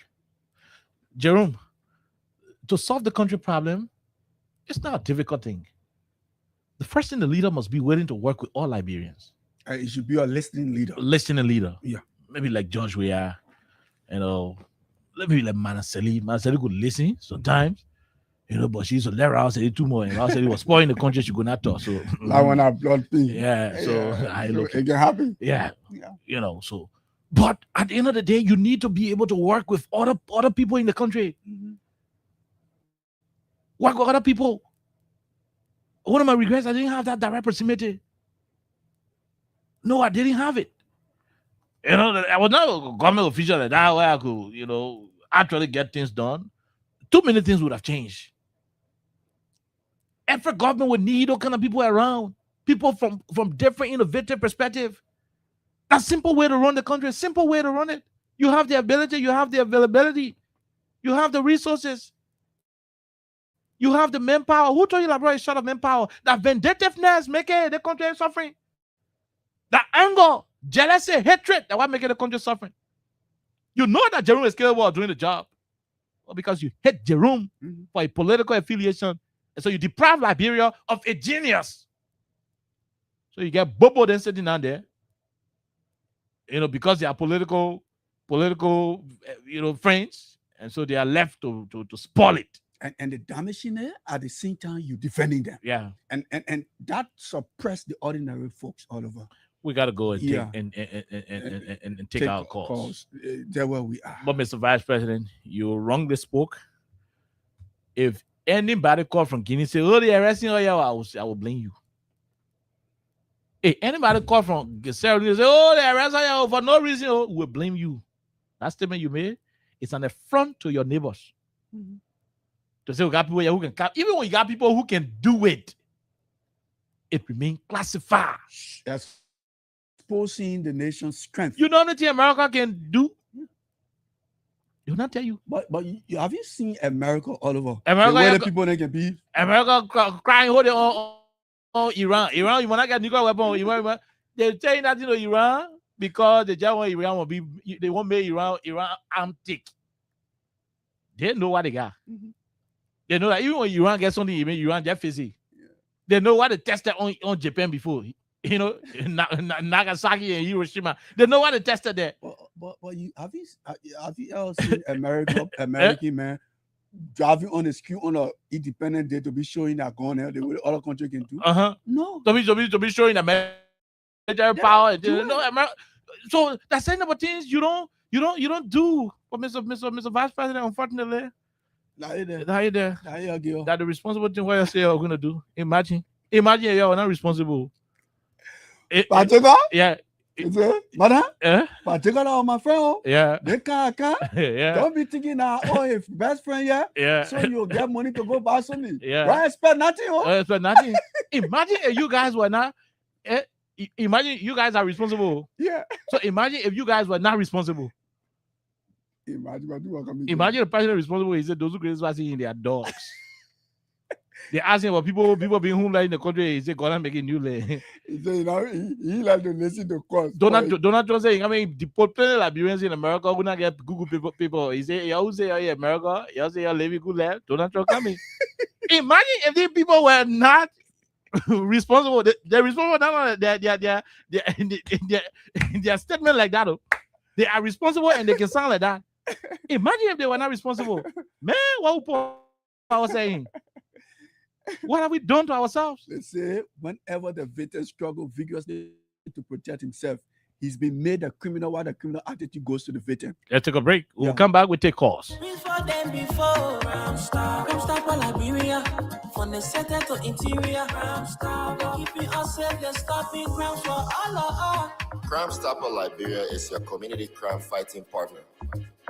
Jerome, to solve the country problem, it's not a difficult thing. The first thing the leader must be willing to work with all Liberians. It should be a listening leader. Listening leader. Yeah. Maybe like George Weah, you know, maybe like Manaseli. Manaseli could listen sometimes, you know, but she used to let her out say too more. And I said it was spoiling the country, she could not talk. So like when I blood pee. Yeah. So I look. It can happen. Yeah. You know, so but at the end of the day, you need to be able to work with other people in the country. Work with other people. One of my regrets, I didn't have that direct proximity. No, I didn't have it. You know, I was not a government official like that where I could, you know, actually get things done. Too many things would have changed. Every government would need all kind of people around. People from different innovative perspective. A simple way to run the country, a simple way to run it. You have the ability, you have the availability, you have the resources, you have the manpower. Who told you that, bro, is short of manpower? That vindictiveness make the country suffering. That anger, jealousy, hatred, that what making the country suffering. You know that Jerome is capable of doing the job. Well, because you hate Jerome for a political affiliation. And so you deprive Liberia of a genius. So you get Bobo then sitting down there, because they are political, friends. And so they are left to spoil it. And the damaging there, at the same time, you defending them. Yeah. And that suppress the ordinary folks all over. We got to go and take our calls. There where we are. But Mr. Vice President, you wrongly spoke. If anybody call from Guinea say, "Oh, they're arresting you," I will blame you. If anybody call from Sierra Leone say, "Oh, they're arresting you for no reason," we'll blame you. That statement you made, it's an affront to your neighbors. To say we got people here who can come, even when you got people who can do it, it remains classified. Yes. Exposing the nation's strength. You know nothing America can do? They will not tell you. But have you seen America all over? America, where the people they can be? America crying holding on Iran. Iran, you want to get nuclear weapon. They're saying that Iran because they just want Iran will be. They won't make Iran arm thick. They know what they got. They know that even when Iran gets something, Iran just fizzy. They know what they tested on Japan before. Nagasaki and Hiroshima. They know what they tested there. But have you ever seen American man driving on a screw on an independent day to be showing that gun there the way other country can do? No. To be showing American power. So that's saying about things you don't do. But Mr. Vice President, unfortunately, that the responsible thing what you say you're gonna do. Imagine you're not responsible. Yeah. Madam? Particular my friend. Yeah. They can't. Yeah. Don't be thinking now, if best friend, yeah. So you'll get money to go buy something. Yeah. Why expect nothing? Expect nothing. Imagine if you guys were not. Imagine you guys are responsible. Yeah. So imagine if you guys were not responsible. Imagine the person responsible. He said those who create vaccine in their dogs. They're asking about people being homeless in the country. He said, "God, I'm making new land." He said, he like to listen to cause. Donald Trump saying, deport plenty Liberians in America who not get Google people. He said, "You say you're America. You say you're living good life." Donald Trump coming. Imagine if these people were not responsible. They're responsible not their statement like that. They are responsible and they can sound like that. Imagine if they were not responsible. Man, what I was saying. What have we done to ourselves? They say whenever the victim struggles vigorously to protect himself, he's been made a criminal while the criminal attitude goes to the victim. Let's take a break. We'll come back. We'll take calls. From the center to interior, keeping us safe, they're stopping crimes for all of us. Crime Stopper Liberia is your community crime fighting partner.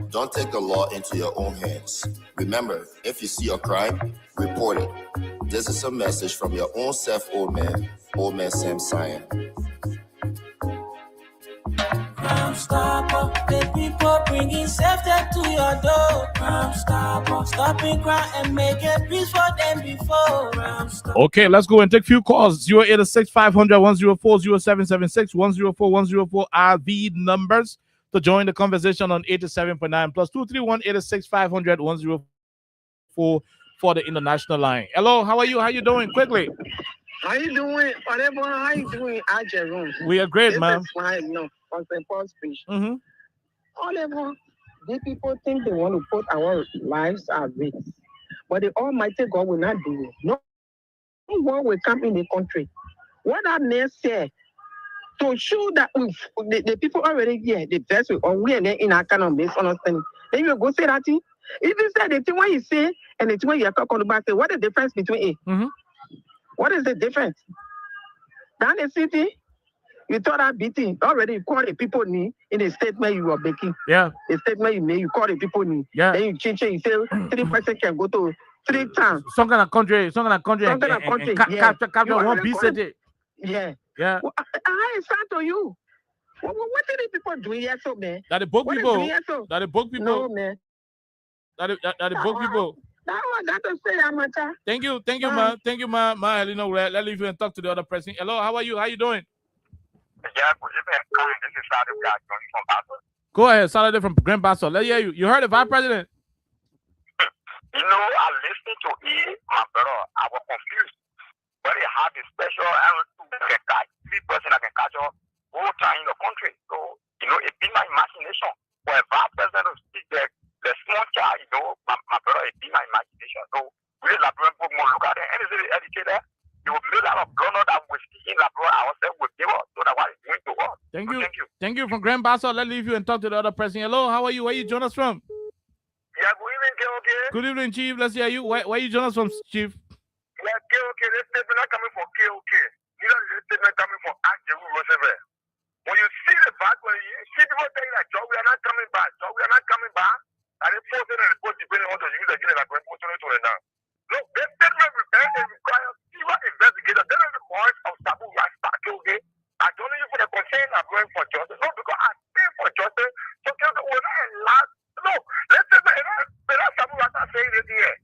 Don't take the law into your own hands. Remember, if you see a crime, report it. This is a message from your own self, Old Man Sam Cyan. Crime Stopper, the people bringing safety to your door. Crime Stopper, stopping crime and making peace for them before. Crime Stopper. Okay, let's go and take a few calls. 086 500 104 0776 104 104 are the numbers to join the conversation on 87.9 plus 231 86 500 104 for the international line. Hello, how are you? How you doing? Quickly. How you doing? Whatever, how you doing, Jerome? We are great, man. Fine, no, on St. Paul's speech. Whatever, these people think they want to put our lives at risk, but the Almighty God will not do it. No one will come in the country. What that man said, to show that the people already here, the best will we and in our kind of misunderstanding. Then you go say that thing. If you say the thing what you say and the thing what you are talking about, say what is the difference between it? What is the difference? Down the city, you thought that beating already. You call the people in a statement you are making. Yeah. The statement you made, you call the people in. Yeah. Then you change it. You say 3 persons can go to 3 towns. Some kind of country. Capture one big city. Yeah. Yeah. Well, I understand to you. What are the people doing here, so man? That the book people. That the book people. No, man. That the book people. That one got to say, Amateur. Thank you, ma. Thank you, ma. Let me even talk to the other person. Hello, how are you? How you doing? Yeah, good evening. This is Saudi Black from Basel. Go ahead, Saturday from Grand Bassa. Let's hear you. You heard the vice president? You know, I listened to him, my brother. I was confused. But he had a special person that can catch up whole time in the country. So, you know, it be my imagination. For a vice president to speak the small child, you know, my brother, it be my imagination. So, we let Labrador put more look at it. And it's educated. You will build out of blunder that we see in Labrador ourselves will give us. So that's what it's going to work. Thank you. Thank you from Grand Bassa. Let's leave you and talk to the other person. Hello, how are you? Where you join us from? Yeah, good evening, KOK. Good evening, Chief. Let's hear you. Where you join us from, Chief? Yeah, KOK. This statement not coming from KOK. This statement coming from Andrew Roosevelt. When you see the back, when you see people saying that, Joe, we are not coming back. Joe, we are not coming back. And they force it and they put depending on the use again, like we're putting it to it now. Look, this statement requires fewer investigators. There is the voice of Sabu Rasta, KOK. I don't know you for the concern I'm going for justice. No, because I stand for justice. So KOK will not allow. No, let's say that Sabu Rasta saying it here.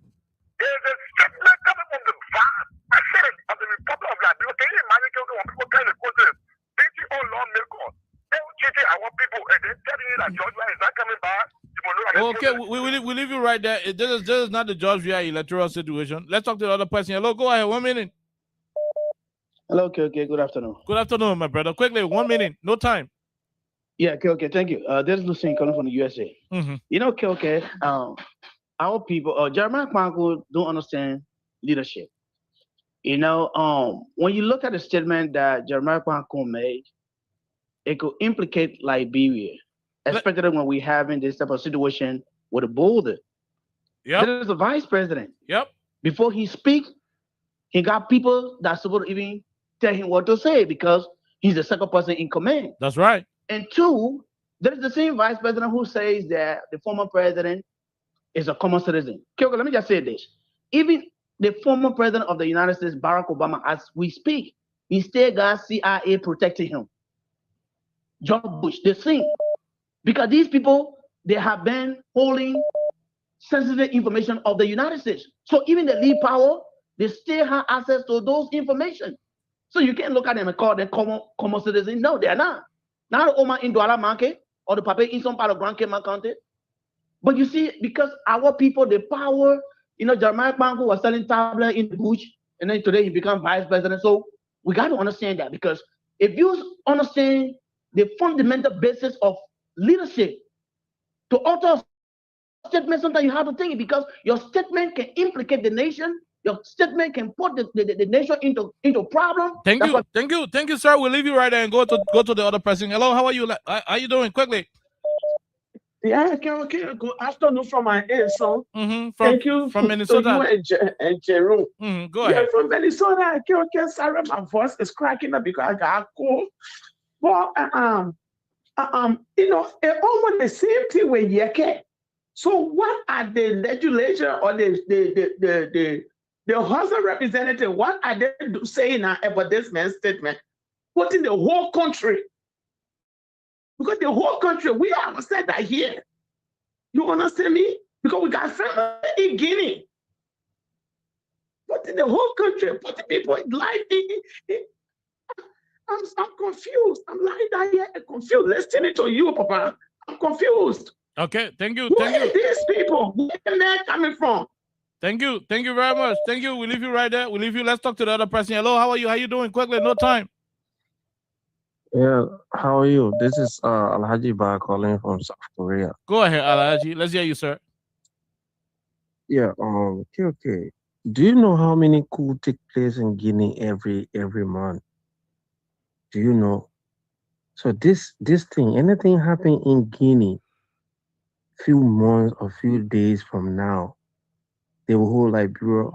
There is a statement coming from the vast president of the Republic of Liberia. Can you imagine when people tell the question, BTO lawmakers, they will cheat our people and they're telling you that Georgia is not coming back. Okay, we leave you right there. This is not the George Weah electoral situation. Let's talk to the other person. Hello, go ahead. 1 minute. Hello, okay. Good afternoon. Good afternoon, my brother. Quickly, 1 minute. No time. Yeah, okay. Thank you. This is Lucien calling from the USA. Mm-hmm. You know, okay. Our people, Jeremiah Kwanku don't understand leadership. You know, when you look at the statement that Jeremiah Kwanku made, it could implicate Liberia, especially when we having this type of situation with a border. Yep. There is a vice president. Yep. Before he speak, he got people that's supposed to even tell him what to say because he's the second person in command. That's right. And two, there is the same vice president who says that the former president is a common citizen. Kyoko, let me just say this. Even the former president of the United States, Barack Obama, as we speak, he still got CIA protecting him. George Bush, the same. Because these people, they have been holding sensitive information of the United States. So even the lead power, they still have access to those information. So you can't look at them and call them common citizens. No, they are not. Not the Oma in Douala market or the Papa in some part of Grand Cayman County. But you see, because our people, the power, you know, Jeremiah Kwanku was selling tablet in the bush, and then today he became vice president. So we got to understand that, because if you understand the fundamental basis of leadership, to utter a statement, sometimes you have to think it, because your statement can implicate the nation. Your statement can put the nation into problem. Thank you, sir. We'll leave you right there and go to the other person. Hello, how are you? How you doing? Quickly. Yeah, okay. Good afternoon from my end, son. Thank you from Minnesota. And Jerome. Go ahead. From Minnesota. Okay, sorry, my voice is cracking up because I got a cold. But you know, it's almost the same thing with Yeke. So what are the legislature or the House of Representatives, what are they saying now about this man's statement? Putting the whole country, because the whole country, we understand that here. You understand me? Because we got family in Guinea. Putting the whole country, putting people life in. I'm confused. I'm lying down here confused. Listening to you, Papa. I'm confused. Okay, thank you. Where are these people? Where are they coming from? Thank you very much. Thank you. We leave you right there. We leave you. Let's talk to the other person. Hello, how are you? How you doing? Quickly, no time. Yeah, how are you? This is Alhaji Ba calling from South Korea. Go ahead, Alhaji. Let's hear you, sir. Yeah, okay. Do you know how many coups take place in Guinea every month? Do you know? So this thing, anything happen in Guinea, few months or few days from now, they will hold Liberia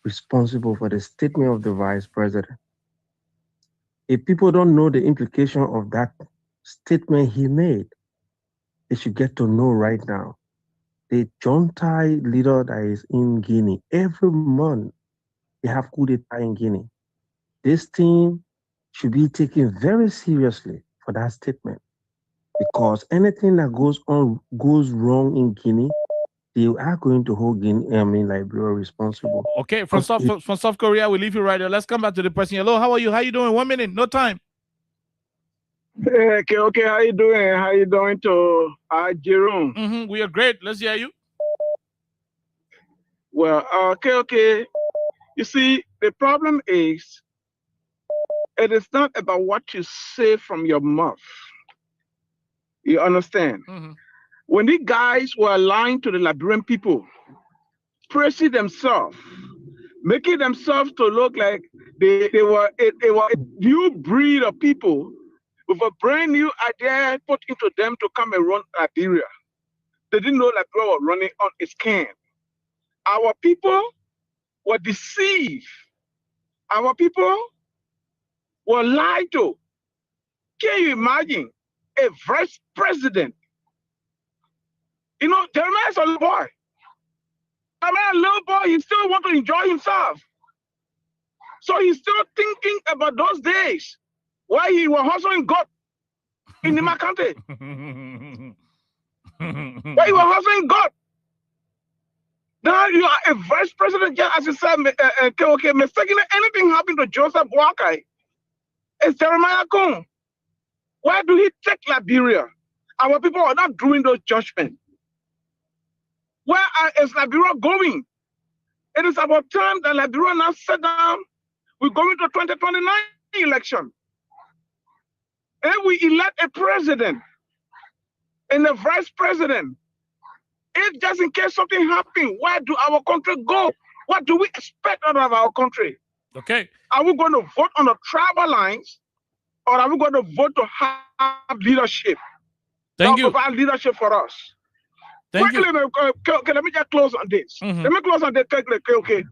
responsible for the statement of the vice president. If people don't know the implication of that statement he made, they should get to know right now. The junta leader that is in Guinea, every month they have coup d'etat in Guinea. This thing should be taken very seriously for that statement, because anything that goes wrong in Guinea, they are going to hold Liberia responsible. Okay, from South Korea, we leave you right there. Let's come back to the person. Hello, how are you? How you doing? 1 minute, no time. Hey, okay, how you doing? How you doing to Jerome? We are great. Let's hear you. Well, okay. You see, the problem is, it is not about what you say from your mouth. You understand? When these guys were lying to the Liberian people, praising themselves, making themselves to look like they were a new breed of people with a brand new idea put into them to come and run Liberia. They didn't know Liberia was running on its can. Our people were deceived. Our people were lied to. Can you imagine a vice president? You know, Jeremiah is a little boy. Jeremiah, a little boy, he still wants to enjoy himself. So he's still thinking about those days where he was hustling God in Nima County. Where he was hustling God. Now you are a vice president, just as you said, okay, mistakenly anything happened to Joseph Boakai. It's Jeremiah Kung. Where do he take Liberia? Our people are not doing those judgments. Where is Liberia going? It is about time that Liberia now sit down. We're going to 2029 election. And we elect a president and a vice president. If just in case something happens, where do our country go? What do we expect out of our country? Okay. Are we going to vote on the tribal lines, or are we going to vote to have leadership? Thank you. Provide leadership for us. Thank you. Okay, let me just close on this. Let me close on this. Okay.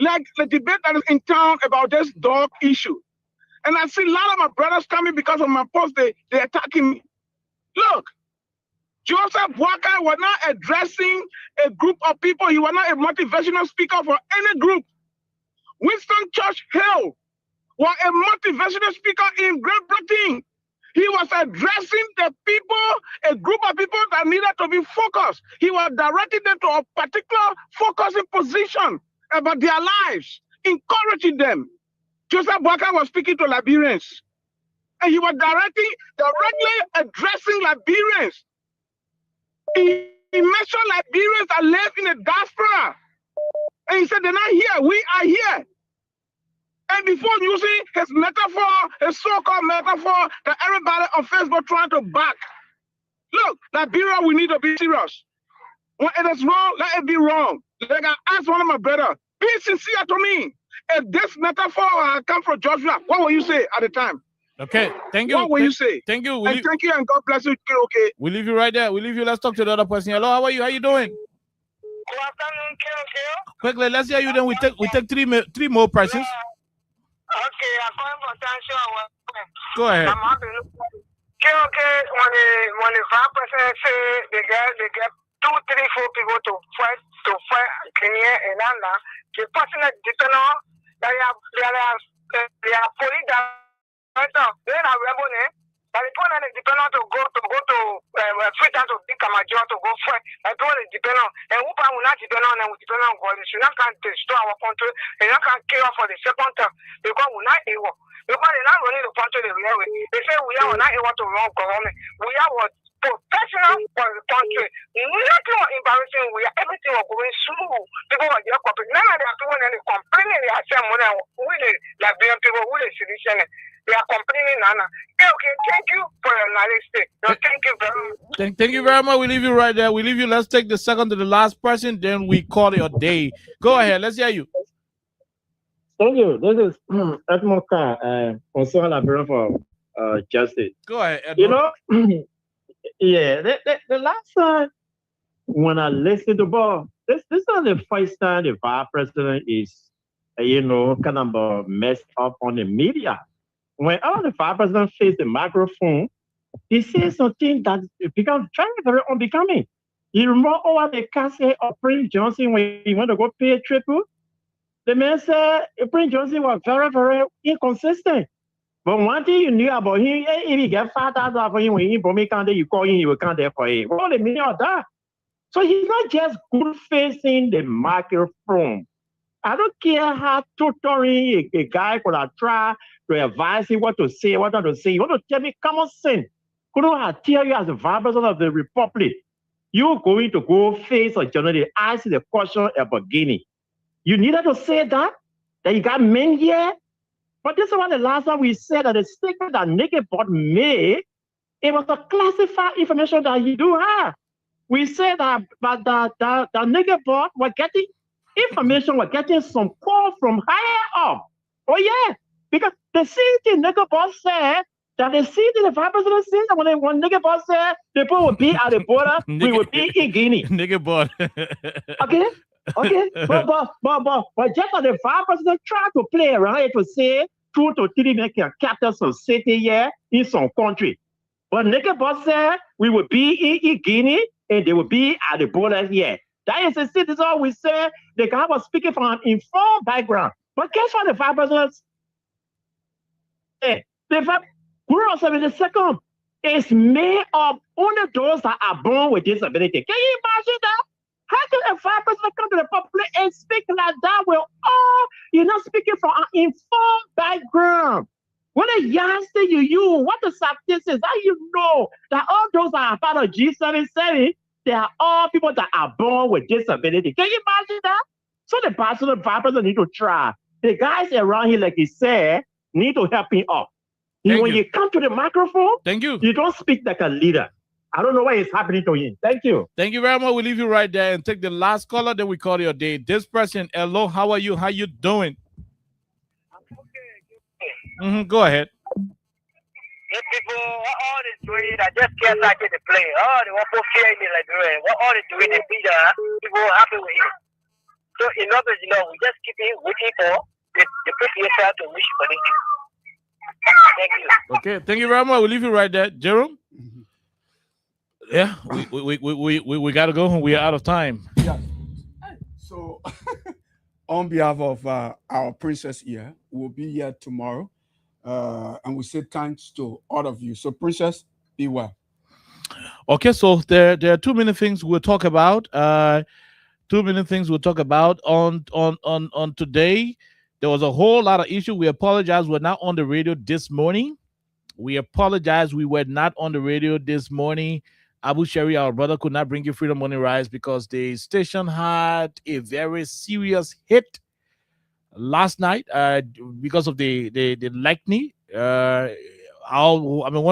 Like the debate that is in town about this dog issue. And I see a lot of my brothers coming because of my post, they're attacking me. Look, Joseph Boakai was not addressing a group of people. He was not a motivational speaker for any group. Winston Churchill was a motivational speaker in Great Britain. He was addressing the people, a group of people that needed to be focused. He was directing them to a particular focusing position about their lives, encouraging them. Joseph Boakai was speaking to Liberians. And he was directly addressing Liberians. He mentioned Liberians that live in the diaspora. And he said, they're not here, we are here. And before using his metaphor, his so-called metaphor that everybody on Facebook trying to back. Look, Liberia, we need to be serious. When it is wrong, let it be wrong. Like I asked one of my brothers, be sincere to me. If this metaphor had come from Joshua, what will you say at the time? Okay, thank you. What will you say? Thank you. And thank you, and God bless you. Okay. We'll leave you right there. We'll leave you. Let's talk to the other person. Hello, how are you? How you doing? Good afternoon, KOK. Quickly, let's hear you. Then we take three more persons. Okay, I'm going for attention. Go ahead. I'm happy. KOK, when the vice president say they get 2, 3, 4 people to fight Kenya and Anna, the person that depend on they are police that they are rebel. But the people that depend on to go to Freetown to big Kamajo to go fight. The people that depend on and who will not depend on and we depend on God. They should not can destroy our country and not can care for the second time because we're not able. Because they're not running the country the real way. They say we are not able to run government. We are what professional for the country. Nothing was embarrassing. Everything was going smooth. People were just complaining. None of the people that are complaining, they are saying, we the Liberian people, we the citizens, they are complaining, Nana. Okay, thank you for your knowledge. Thank you very much. Thank you very much. We leave you right there. We leave you. Let's take the second to the last person. Then we call it a day. Go ahead. Let's hear you. Thank you. This is Edmond Khan, concerned Liberian for justice. Go ahead, Edmond. You know, yeah, the last time when I listened to Bob, this is not the first time the vice president is, kind of messed up on the media. When all the vice president faced the microphone, he said something that becomes very, very unbecoming. You remember over the casket of Prince Johnson when he went to go pay a tribute? The man said Prince Johnson was very, very inconsistent. But one thing you knew about him, if he get $5,000 for him when he from County, you call him, he will come there for him. What the meaning of that? So he's not just good facing the microphone. I don't care how tutoring a guy could have tried to advise him what to say, what not to say. You want to tell me common sense? Couldn't I tell you as the vice president of the republic, you're going to go face a journalist, ask the question about Guinea. You needed to say that you got men here. But this is what the last time we said that the statement that Naked Bot made, it was a classified information that you do have. We said that the Naked Bot were getting information, were getting some call from higher up. Oh yeah, because the same thing Naked Bot said, that the same thing the vice president said, that when Naked Bot said the people would be at the border, we would be in Guinea. Naked Bot. Okay. But just as the vice president tried to play around it to say 2 to 3 men can capture some city here in some country. But Naked Bot said we would be in Guinea and they would be at the border here. That is the city. This is all we said. The guy was speaking from an informed background. But guess what the vice president said? The vice Guru 72nd is made of only those that are born with disability. Can you imagine that? How can a vice president come to the public and speak like that? Well, you're not speaking from an informed background. What a youngster you use, what the statistics, how you know that all those that are part of G77, they are all people that are born with disability. Can you imagine that? So the vice president need to try. The guys around here, like he said, need to help him up. When you come to the microphone, you don't speak like a leader. I don't know what is happening to him. Thank you. Thank you very much. We'll leave you right there and take the last caller, then we call your day. This person, hello, how are you? How you doing? Go ahead. The people, what all they doing, I just can't like the play. Oh, they want to fear me like doing. What all they doing, people happy with it. So in order, we just keep it waiting for the people to wish for it. Thank you. Okay, thank you very much. We'll leave you right there. Jerome? Yeah, we got to go home. We are out of time. Yeah. So, on behalf of our princess here, we'll be here tomorrow. And we say thanks to all of you. So, princess, be well. Okay, so there are too many things we'll talk about. Too many things we'll talk about on today. There was a whole lot of issue. We apologize. We're not on the radio this morning. We apologize. We were not on the radio this morning. Abu Shari, our brother, could not bring you Freedom Morning Rise because the station had a very serious hit last night because of the lightning. One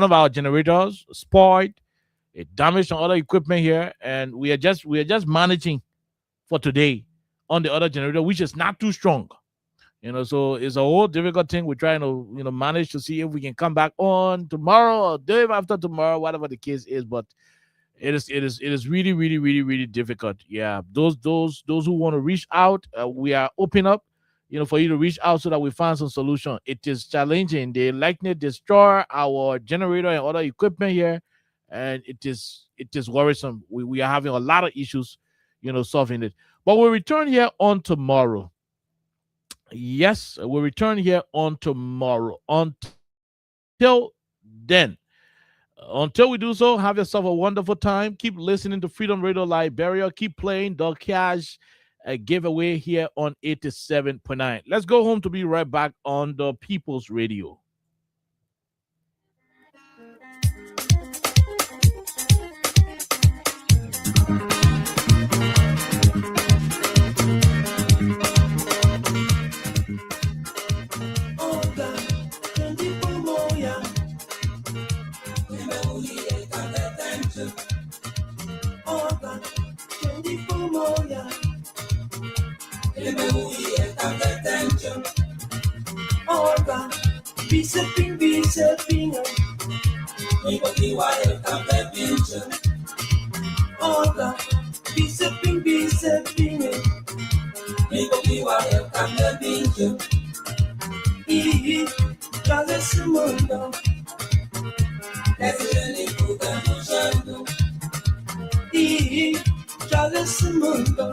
of our generators spoiled. It damaged on other equipment here, and we are just managing for today on the other generator, which is not too strong. So it's a whole difficult thing. We're trying to, manage to see if we can come back on tomorrow or day after tomorrow, whatever the case is. But it is really, really, really, really difficult. Yeah, those who want to reach out, we are open up, for you to reach out so that we find some solution. It is challenging. The lightning destroy our generator and other equipment here, and it is worrisome. We are having a lot of issues, solving it. But we'll return here on tomorrow. Yes, we'll return here on tomorrow. Until then, until we do so, have yourself a wonderful time. Keep listening to Freedom Radio Liberia. Keep playing the cash giveaway here on 87.9. Let's go home to be right back on the People's Radio. Be sipping, Nobody wild come the pinch. Oga, be sipping. Nobody wild come the pinch. Traverse the mundo. Every little can do. Traverse the mundo.